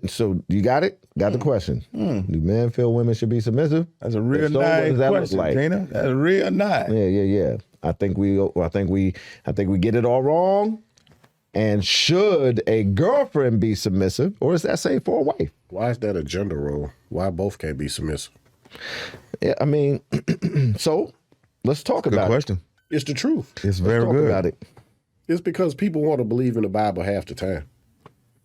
So you got it? Got the question. Do men feel women should be submissive? That's a real If so, what nice does that question, look like? Tina. That's real nice. Yeah. I think we get it all wrong. And should a girlfriend be submissive, or is that safe for a wife? Why is that a gender role? Why both can't be submissive? Yeah, I mean, so let's talk about question. It's the truth. It's very good. about it. It's because people want to believe in the Bible half the time.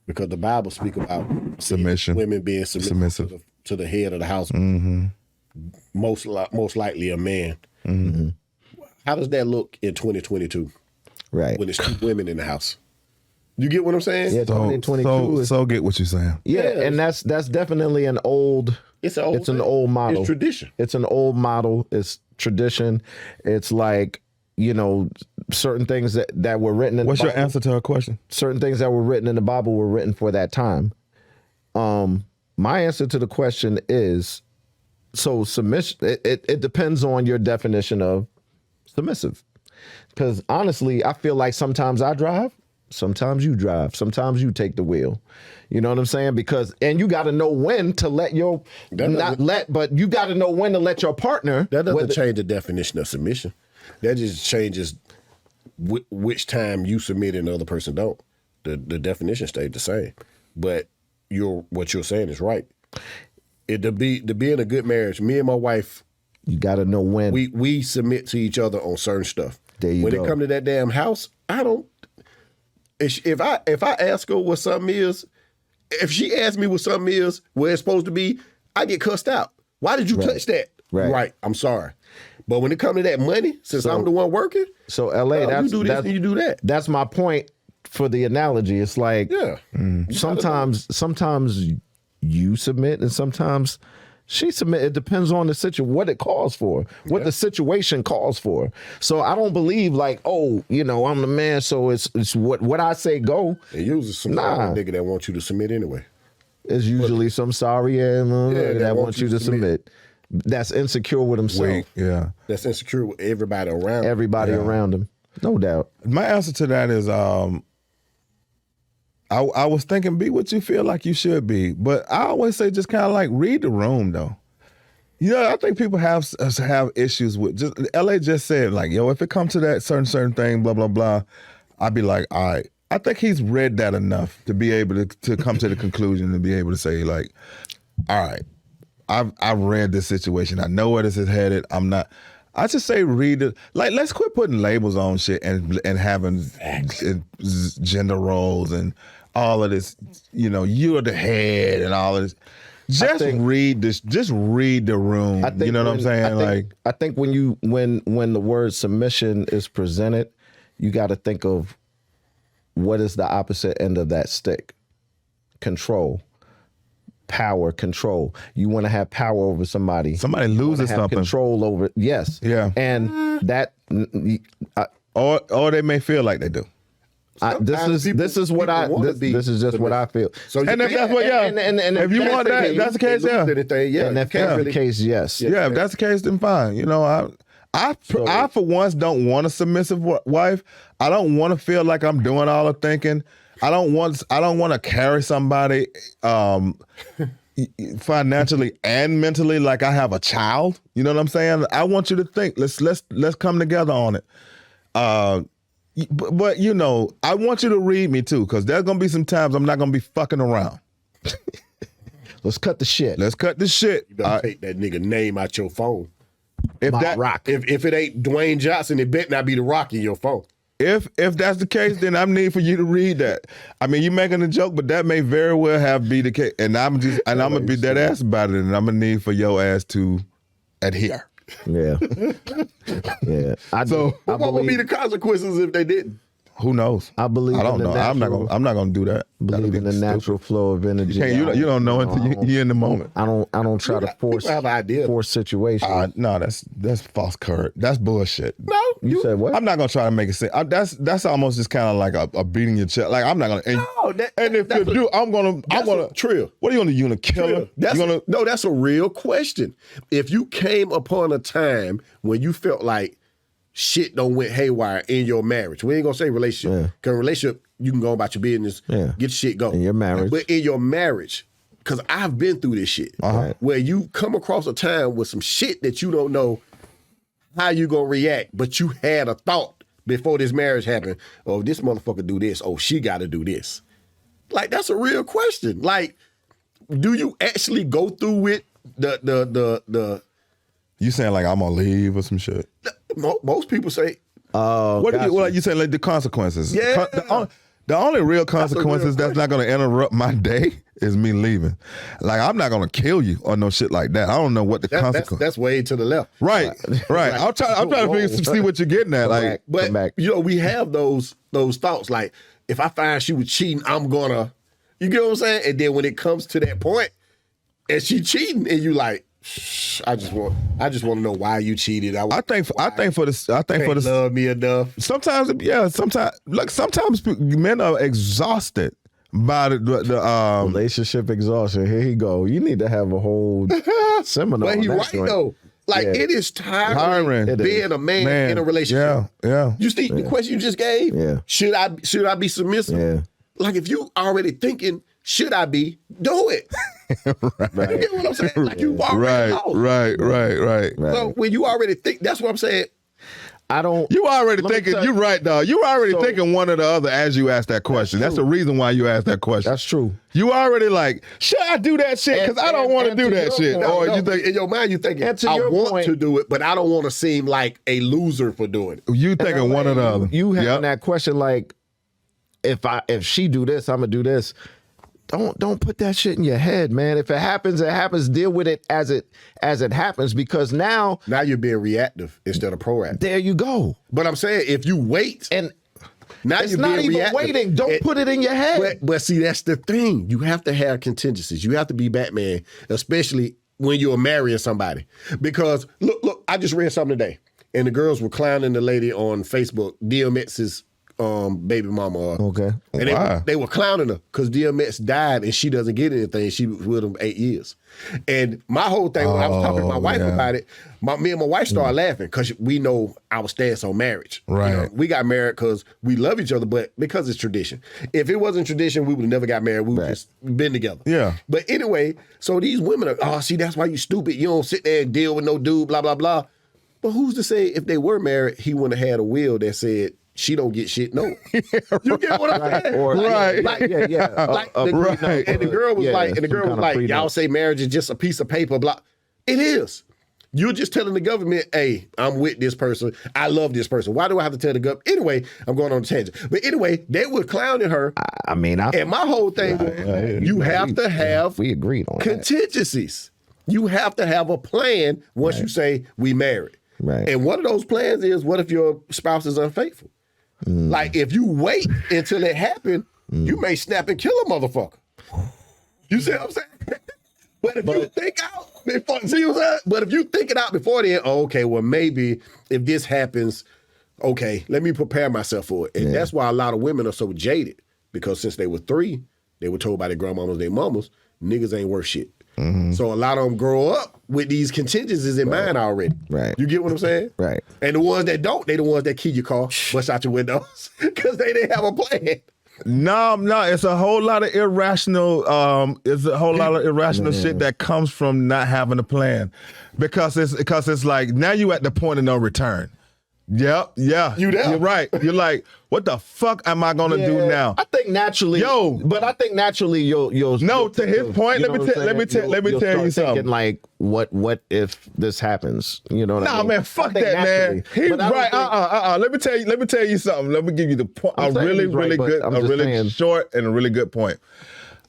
Because the Bible speaks about Submission. women being submissive to the head of the house. Most likely a man. How does that look in 2022? Right. When there's 2 women in the house. You get what I'm saying? Yeah, 2022 So get what you're saying. Yeah, and that's definitely an old. It's an old model. It's tradition. It's an old model. It's tradition. It's like, certain things that were written in What's the your Bible, answer to her question? certain things that were written in the Bible were written for that time. My answer to the question is, so submission, it depends on your definition of submissive. Because honestly, I feel like sometimes I drive, sometimes you drive, sometimes you take the wheel. You know what I'm saying? And you got to know when to let but you got to know when to let your partner. That doesn't change the definition of submission. That just changes which time you submit and the other person don't. The definition stayed the same. But what you're saying is right. To be in a good marriage, me and my wife, you got to know when. We submit to each other on certain stuff. There you when go. it come to that damn house, I don't. If I ask her what something is, if she asks me what something is, where it's supposed to be, I get cussed out. Why did you touch that? Right. I'm sorry. But when it comes to that money, since I'm the one working, so LA, you do this and you do that. That's my point for the analogy. It's like sometimes you submit and sometimes she submit. It depends on the situation, what it calls for, what the situation calls for. So I don't believe like, I'm the man, so it's what I say go. And usually some nigga that wants you to submit anyway. It's usually some sorry that wants you to submit. That's insecure with himself. That's insecure with everybody around. Around him, no doubt. My answer to that is, I was thinking, be what you feel like you should be, but I always say just kind of like read the room though. I think people have issues with just. LA just said like, if it comes to that certain thing, blah blah blah, I'd be like, all right. I think he's read that enough to be able to come to the conclusion and be able to say like, all right. I've read this situation. I know where this is headed. I just say read it. Like, let's quit putting labels on shit and having gender roles and all of this. You're the head and all of this. Just read this. Just read the room. You know what I'm saying? I think when the word submission is presented, you got to think of what is the opposite end of that stick. Control. Power, control. You want to have power over somebody. Somebody loses something. Control over it. Yes. Yeah. And that, or they may feel like they do. This is just what I feel. So and if that's what, and if you want that, that's the case, and if that's the case, yes. Yeah, if that's the case, then fine. I for once don't want a submissive wife. I don't want to feel like I'm doing all the thinking. I don't want to carry somebody financially and mentally like I have a child. You know what I'm saying? I want you to think. Let's come together on it. But I want you to read me too, because there's gonna be some times I'm not gonna be fucking around. Let's cut the shit. You better take that nigga name out your phone. If it ain't Dwayne Johnson, it better not be the Rock in your phone. If that's the case, then I need for you to read that. I mean, you making a joke, but that may very well be the case. And I'm gonna be dead ass about it, and I'm gonna need for your ass to adhere. Yeah. Yeah. What would be the consequences if they didn't? Who knows? I believe. I don't know. I'm not gonna do that. Believe in the natural flow of energy. You don't know until you're in the moment. I don't try to force. Have an idea. Force situations. No, that's false courage. That's bullshit. No, you said what? I'm not gonna try to make it sense. That's almost just kind of like a beating your chest. Like I'm not gonna. And if you do, I'm gonna Trill. What are you gonna kill her? That's a real question. If you came upon a time when you felt like shit don't went haywire in your marriage. We ain't gonna say relationship. Because relationship, you can go about your business, get your shit going. In your marriage. But in your marriage, because I've been through this shit, where you come across a time with some shit that you don't know how you gonna react, but you had a thought before this marriage happened. Oh, this motherfucker do this. Oh, she gotta do this. Like, that's a real question. Like, do you actually go through with the You saying like I'm gonna leave or some shit? Most people say, what are you saying? Like the consequences? Yeah. The only real consequences that's not gonna interrupt my day is me leaving. Like, I'm not gonna kill you or no shit like that. I don't know what the consequence. That's way to the left. Right. I'm trying to see what you're getting at. Like, but you know, we have those thoughts. Like, if I find she was cheating, I'm gonna. You get what I'm saying? And then when it comes to that point, and she cheating, and you like, I just want to know why you cheated. I think for the love me enough. Sometimes men are exhausted by the relationship exhaustion. Here he go. You need to have a whole seminar. But he right though. Like, it is tiring being a man in a relationship. Yeah. You see the question you just gave? Yeah. Should I be submissive? Yeah. Like, if you already thinking, should I be? Do it. Right. You get what I'm saying? Like, you already lost. Right. So when you already think, that's what I'm saying. You already thinking, you're right, dog. You already thinking one or the other as you ask that question. That's the reason why you ask that question. That's true. You already like, should I do that shit? Because I don't want to do that shit. Or you think in your mind, you thinking, I want to do it, but I don't want to seem like a loser for doing it. You thinking one or the other. You having that question like, if she do this, I'm gonna do this. Don't put that shit in your head, man. If it happens, it happens. Deal with it as it happens, because now you're being reactive instead of proactive. There you go. But I'm saying, if you wait, and now it's you're not being even reactive. waiting. Don't put it in your head. But see, that's the thing. You have to have contingencies. You have to be Batman, especially when you're marrying somebody. Because look, I just read something today, and the girls were clowning the lady on Facebook, DMX's baby mama. Okay. And they were clowning her because DMX died and she doesn't get anything. She was with him 8 years. And my whole thing, when I was talking to my wife about it, me and my wife started laughing because we know our stance on marriage. Right. You know, we got married because we love each other, but because it's tradition. If it wasn't tradition, we would have never got married. We would just been together. Yeah. But anyway, so these women are, see, that's why you stupid. You don't sit there and deal with no dude, blah, blah, blah. But who's to say if they were married, he wouldn't have had a will that said, she don't get shit, no. You get what I'm saying? Right. Like, and the girl was like, y'all say marriage is just a piece of paper, blah. It is. You're just telling the government, hey, I'm with this person. I love this person. Why do I have to tell the government? Anyway, I'm going on a tangent. But anyway, they were clowning her. And my whole thing was, you have to have we agreed on contingencies. You have to have a plan once you say we married. Right. And one of those plans is, what if your spouse is unfaithful? Like, if you wait until it happened, you may snap and kill a motherfucker. You see what I'm saying? But if you think out before, see what I'm saying? But if you think it out before then, okay, well, maybe if this happens, okay, let me prepare myself for it. And that's why a lot of women are so jaded, because since they were 3, they were told by their grandmamas, their mamas, niggas ain't worth shit. So a lot of them grow up with these contingencies in mind already. Right. You get what I'm saying? Right. And the ones that don't, they the ones that key your car, bust out your windows, because they didn't have a plan. No, it's a whole lot of irrational. Shit that comes from not having a plan, because it's like now you at the point of no return. Yep, yeah. You're right. You're like, what the fuck am I gonna do now? I think naturally, you'll No, to his point, let me tell you something. Like, what if this happens? You know what I mean? Man, fuck that, man. He's right. Let me tell you something. Let me give you the point. A really short and a really good point.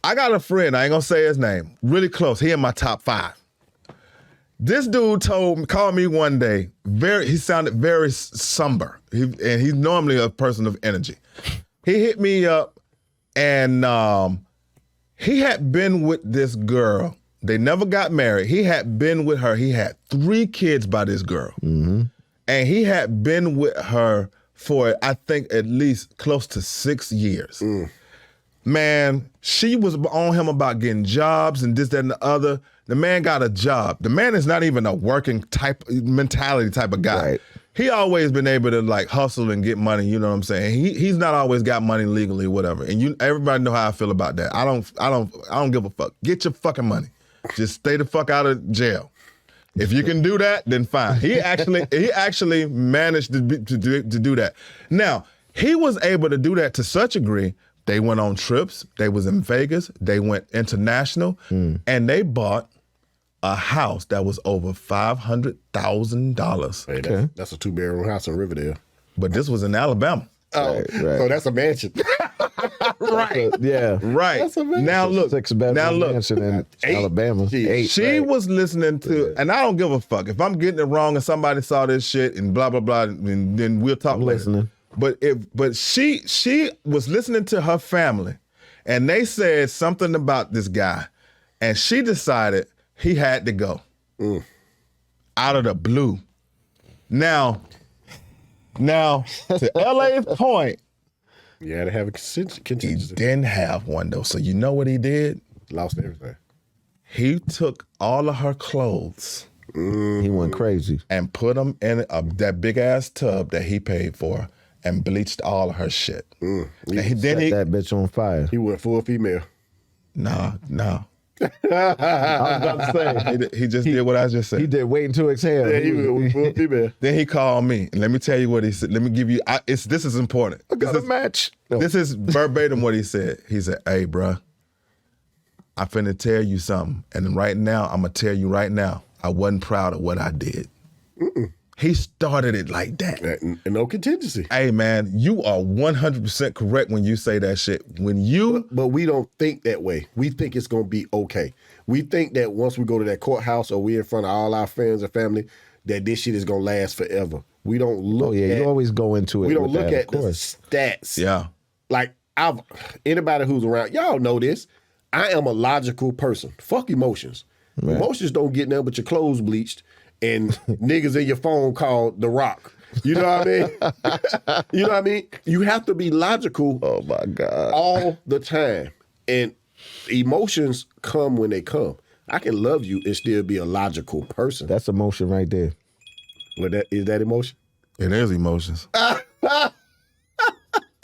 I got a friend, I ain't gonna say his name, really close. He in my top 5. This dude called me one day. He sounded very somber. And he's normally a person of energy. He hit me up, and he had been with this girl. They never got married. He had been with her. He had 3 kids by this girl. And he had been with her for, I think, at least close to 6 years. Man, she was on him about getting jobs and this, that, and the other. The man got a job. The man is not even a working mentality type of guy. Right. he always been able to like hustle and get money. You know what I'm saying? He's not always got money legally, whatever. And everybody know how I feel about that. I don't give a fuck. Get your fucking money. Just stay the fuck out of jail. If you can do that, then fine. He actually managed to do that. Now, he was able to do that to such a degree. They went on trips. They was in Vegas. They went international, and they bought a house that was over $500,000. Hey, that's a 2-bedroom house in Riverdale. But this was in Alabama. Oh, right. So that's a mansion. Right. Yeah. Right. That's a mansion. Now look. 6-bedroom mansion in Alabama. She was listening to, and I don't give a fuck. If I'm getting it wrong and somebody saw this shit and blah, blah, blah, and then we'll talk later. Listening. But she was listening to her family, and they said something about this guy, and she decided he had to go out of the blue. Now, to LA's point, you had to have a contingency. He didn't have one though. So you know what he did? Lost everything. He took all of her clothes. He went crazy and put them in that big ass tub that he paid for and bleached all of her shit. And he set that bitch on fire. He went full female. No. I was about to say he just did what I just said. He did wait until exhale. Yeah, he went full female. Then he called me. And let me tell you what he said. Let me give you. This is important. I got a match. This is verbatim what he said. He said, "Hey, bruh, I finna tell you something, and right now I'm gonna tell you right now, I wasn't proud of what I did." He started it like that. And no contingency. Hey, man, you are 100% correct when you say that shit. But we don't think that way. We think it's going to be okay. We think that once we go to that courthouse or we in front of all our friends and family, that this shit is going to last forever. We don't look at... you always go into it We don't with look that, at the stats. Yeah. Like, anybody who's around, y'all know this. I am a logical person. Fuck emotions. Right. Emotions don't get nothing but your clothes bleached and niggas in your phone called The Rock. You know what I mean? You know what I mean? You have to be logical. Oh my God. All the time. And emotions come when they come. I can love you and still be a logical person. That's emotion right there. Is that emotion? It is emotions.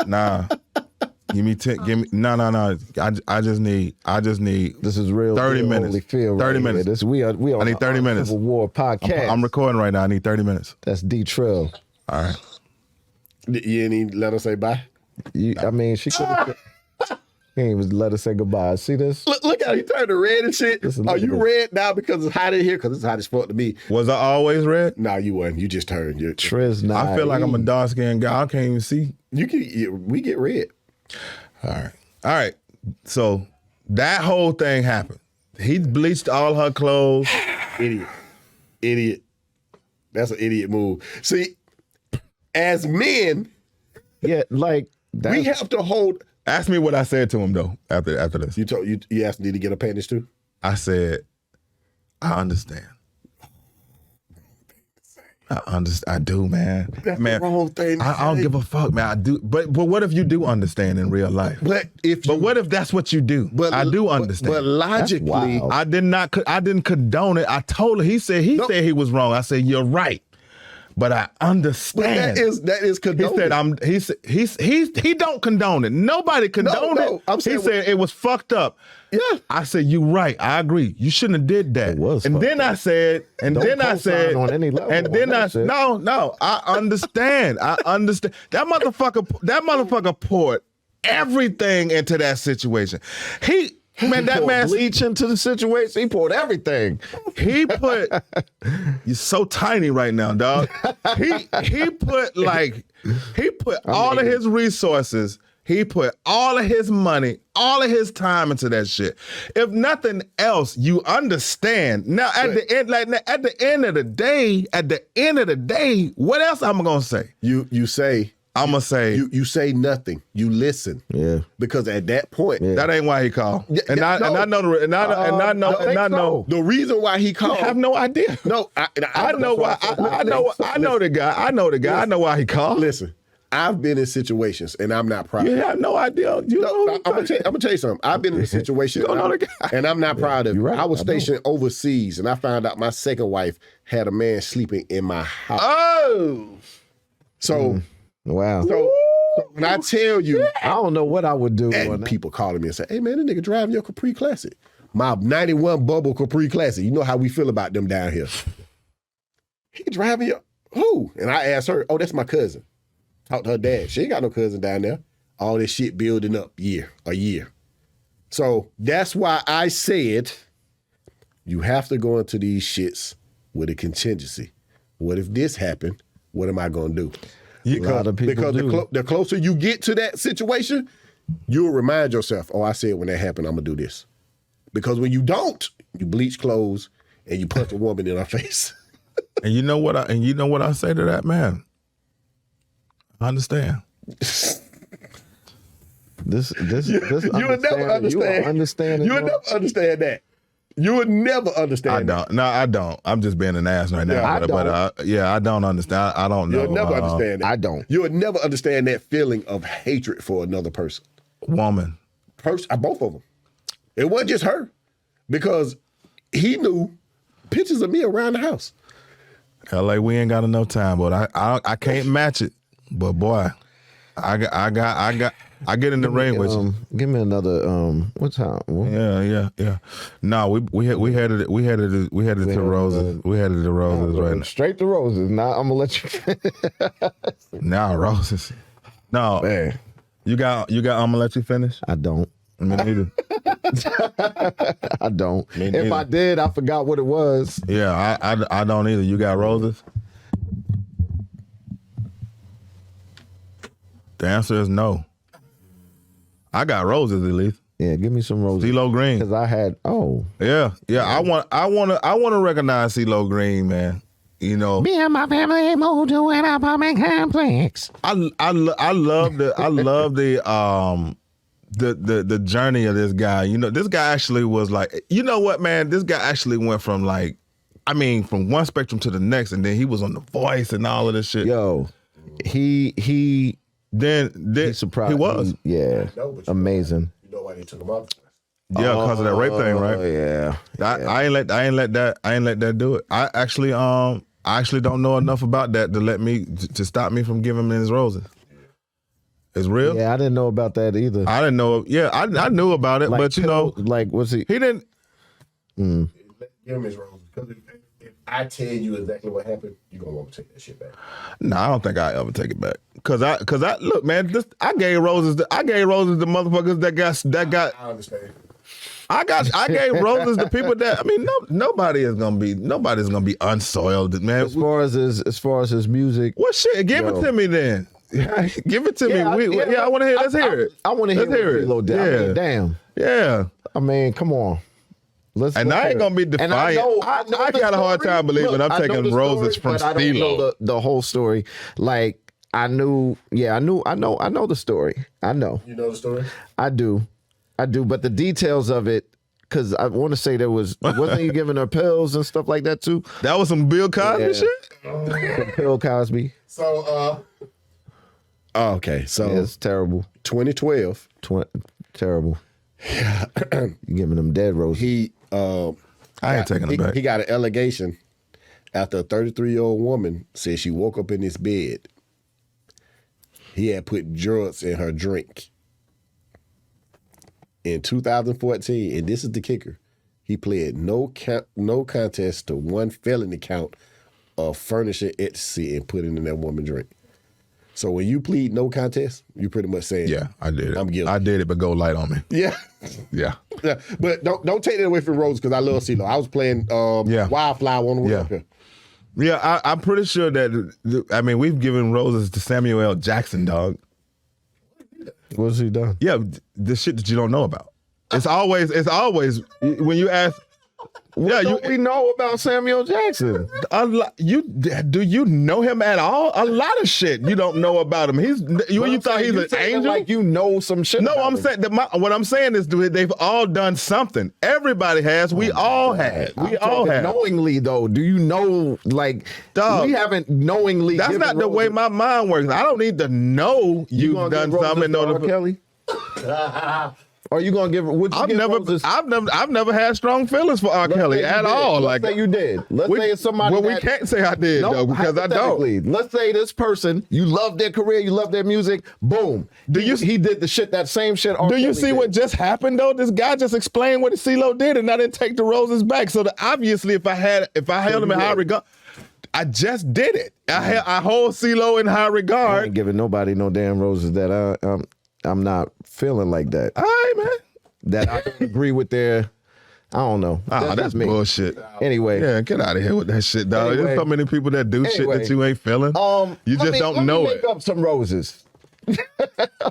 Nah. Give me no. I just need. This is real. 30 minutes. 30 minutes. We are I need 30 minutes. Civil War podcast. I'm recording right now. I need 30 minutes. That's D Trill. All right. You ain't even let her say bye? I mean, she could. He ain't even let her say goodbye. See this? Look how he turned to red and shit. Are you red now because it's hot in here? Because it's hot as fuck to me. Was I always red? No, you wasn't. You just turned. Triz, I feel like I'm a dark skinned guy. I can't even see. We get red. All right. So that whole thing happened. He bleached all her clothes. Idiot. That's an idiot move. See, as men, yeah, like we have to hold. Ask me what I said to him though after this. You asked, did he get a panties too? I said, I understand. I do, man. That's man, the wrong thing. I don't give a fuck, man. I do, but what if you do understand in real life? But what if that's what you do? But I do understand. But logically, I didn't condone it. I told her. He said he was wrong. I said you're right, but I understand. But that is condoned. He don't condone it. Nobody condoned it. He said it was fucked up. Yeah. I said, you right. I agree. You shouldn't have did that. It was and then I said, on any level. and then I said, no, I understand. I understand. That motherfucker poured everything into that situation. That man bleach into the situation. He poured everything. He put. You're so tiny right now, dog. He put all of his resources. He put all of his money, all of his time into that shit. If nothing else, you understand. Now at the end of the day, what else I'm gonna say? I'm gonna say you say nothing. You listen. Yeah. Because at that point, that ain't why he called. I know the reason why he called. I have no idea. No, I know why. I know the guy. I know the guy. I know why he called. Listen, I've been in situations, and I'm not proud. You have no idea. I'm gonna tell you something. I've been in a situation, and I'm not proud of it. Right. I was stationed overseas, and I found out my second wife had a man sleeping in my house. Oh, so wow. So when I tell you, I don't know what I would do. And people calling me and say, "Hey man, that nigga driving your Capri Classic, my '91 bubble Capri Classic." You know how we feel about them down here. He driving your who? And I asked her, "Oh, that's my cousin." Talked to her dad. She ain't got no cousin down there. All this shit building up a year. So that's why I said you have to go into these shits with a contingency. What if this happened? What am I going to do? Because the closer you get to that situation, you'll remind yourself, oh, I said when that happened, I'm going to do this. Because when you don't, you bleach clothes and you punch a woman in her face. And you know what I say to that man? I understand. This you would never understand. You would never understand that. You would never understand. I don't. I'm just being an ass right now. I don't understand. I don't know. You'll never understand that. I don't. You would never understand that feeling of hatred for another person. Woman. Both of them. It wasn't just her. Because he knew pictures of me around the house. LA, we ain't got enough time, but I can't match it. But boy, I get in the ring with you. Give me another. What time? Yeah. No, we headed to Roses. We headed to Roses right now. Straight to Roses. Now I'm gonna let you. Now Roses. No, man. You got. I'm gonna let you finish. I don't. Me neither. I don't. If I did, I forgot what it was. Yeah, I don't either. You got Roses. The answer is no. I got Roses at least. Yeah, give me some Roses. CeeLo Green. Because I had Yeah. I want to recognize CeeLo Green, man. You know, me and my family moved to an apartment complex. I love the journey of this guy. You know, this guy actually was like, you know what, man? This guy actually went from from one spectrum to the next, and then he was on The Voice and all of this shit. Yo, he surprised. He was. Amazing. You know why they took him out? Yeah, because of that rape thing, right? Yeah. I ain't let that do it. I actually don't know enough about that to stop me from giving him his Roses. It's real. Yeah, I didn't know about that either. I didn't know. Yeah, I knew about it, but you know, was he? He didn't. Give him his Roses because if I tell you exactly what happened, you're gonna want to take that shit back. No, I don't think I ever take it back. Cause I look, man. I gave roses to motherfuckers that got. I understand. I gave roses to people that nobody's gonna be unsoiled, man. As far as his music, what shit? Give it to me then. Give it to me. I want to hear. Let's hear it. I want to hear it. Yeah. Damn. Yeah. I mean, come on. I ain't gonna be defiant. I got a hard time believing I'm taking roses from CeeLo. I don't know the whole story. Like I know the story. I know. You know the story? I do. But the details of it, because I want to say wasn't he giving her pills and stuff like that too? That was some Bill Cosby shit. Bill Cosby. So, okay. So it's terrible. 2012. Terrible. You giving them dead roses. I ain't taking it back. He got an allegation after a 33-year-old woman said she woke up in his bed. He had put drugs in her drink. In 2014, and this is the kicker, he pled no contest to one felony count of furnishing ecstasy and putting in that woman's drink. So when you plead no contest, you pretty much saying, yeah, I did it. I'm guilty. I did it, but go light on me. Yeah. Yeah. But don't take that away from Rose because I love CeeLo. I was playing Wildflower on the way up here. Yeah, I'm pretty sure that, we've given roses to Samuel L. Jackson, dog. What's he done? Yeah, the shit that you don't know about. It's always when you ask. What don't we know about Samuel Jackson? Do you know him at all? A lot of shit you don't know about him. You thought he's an angel? Like you know some shit. No, I'm saying what I'm saying is they've all done something. Everybody has. We all have. We all have. Knowingly though, do you know? Like, dog, we haven't knowingly. That's not the way my mind works. I don't need to know you've done something in order for Kelly. Are you gonna give? I've never had strong feelings for R. Kelly at all. Let's say you did. Let's say it's somebody. Well, we can't say I did though because I don't. Let's say this person, you love their career, you love their music. Boom. He did the shit, that same shit. Do you see what just happened though? This guy just explained what CeeLo did, and I didn't take the roses back. So obviously, if I held him in high regard, I just did it. I hold CeeLo in high regard. I ain't giving nobody no damn roses that I'm not feeling like that. All right, man. That I don't agree with their, I don't know. That's me. Bullshit. Anyway. Yeah, get out of here with that shit, dog. There's so many people that do shit that you ain't feeling. You just don't know it. Let me make up some roses.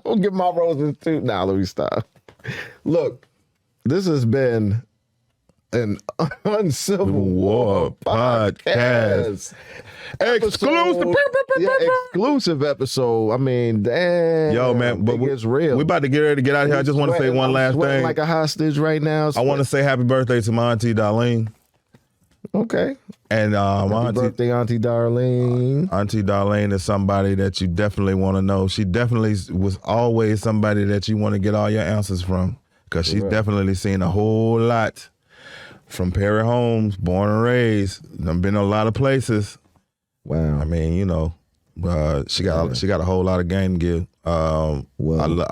I'll give my roses too. Nah, let me stop. Look, this has been an Uncivil War podcast. Exclusive episode. I mean, damn. Yo, man, but it's real. We about to get ready to get out of here. I just want to say one last thing. Like a hostage right now. I want to say happy birthday to my auntie Darlene. Okay. And happy birthday, Auntie Darlene. Auntie Darlene is somebody that you definitely want to know. She definitely was always somebody that you want to get all your answers from because she's definitely seen a whole lot from Perry Homes, born and raised. I've been a lot of places. Wow. I mean, you know, she got a whole lot of game to give. I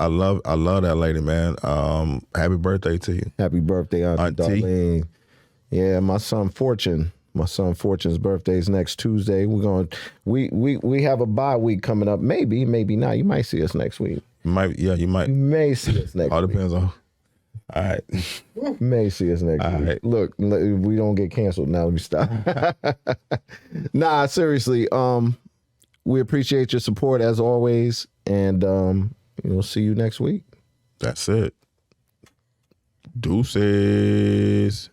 love that lady, man. Happy birthday to you. Happy birthday, Auntie Darlene. Yeah, my son Fortune's birthday is next Tuesday. We have a bye week coming up. Maybe not. You might see us next week. You might. You may see us next week. All depends on. All right. May see us next week. Right. Look, we don't get canceled now. Let me stop. Nah, seriously. We appreciate your support as always, and we'll see you next week. That's it. Deuces.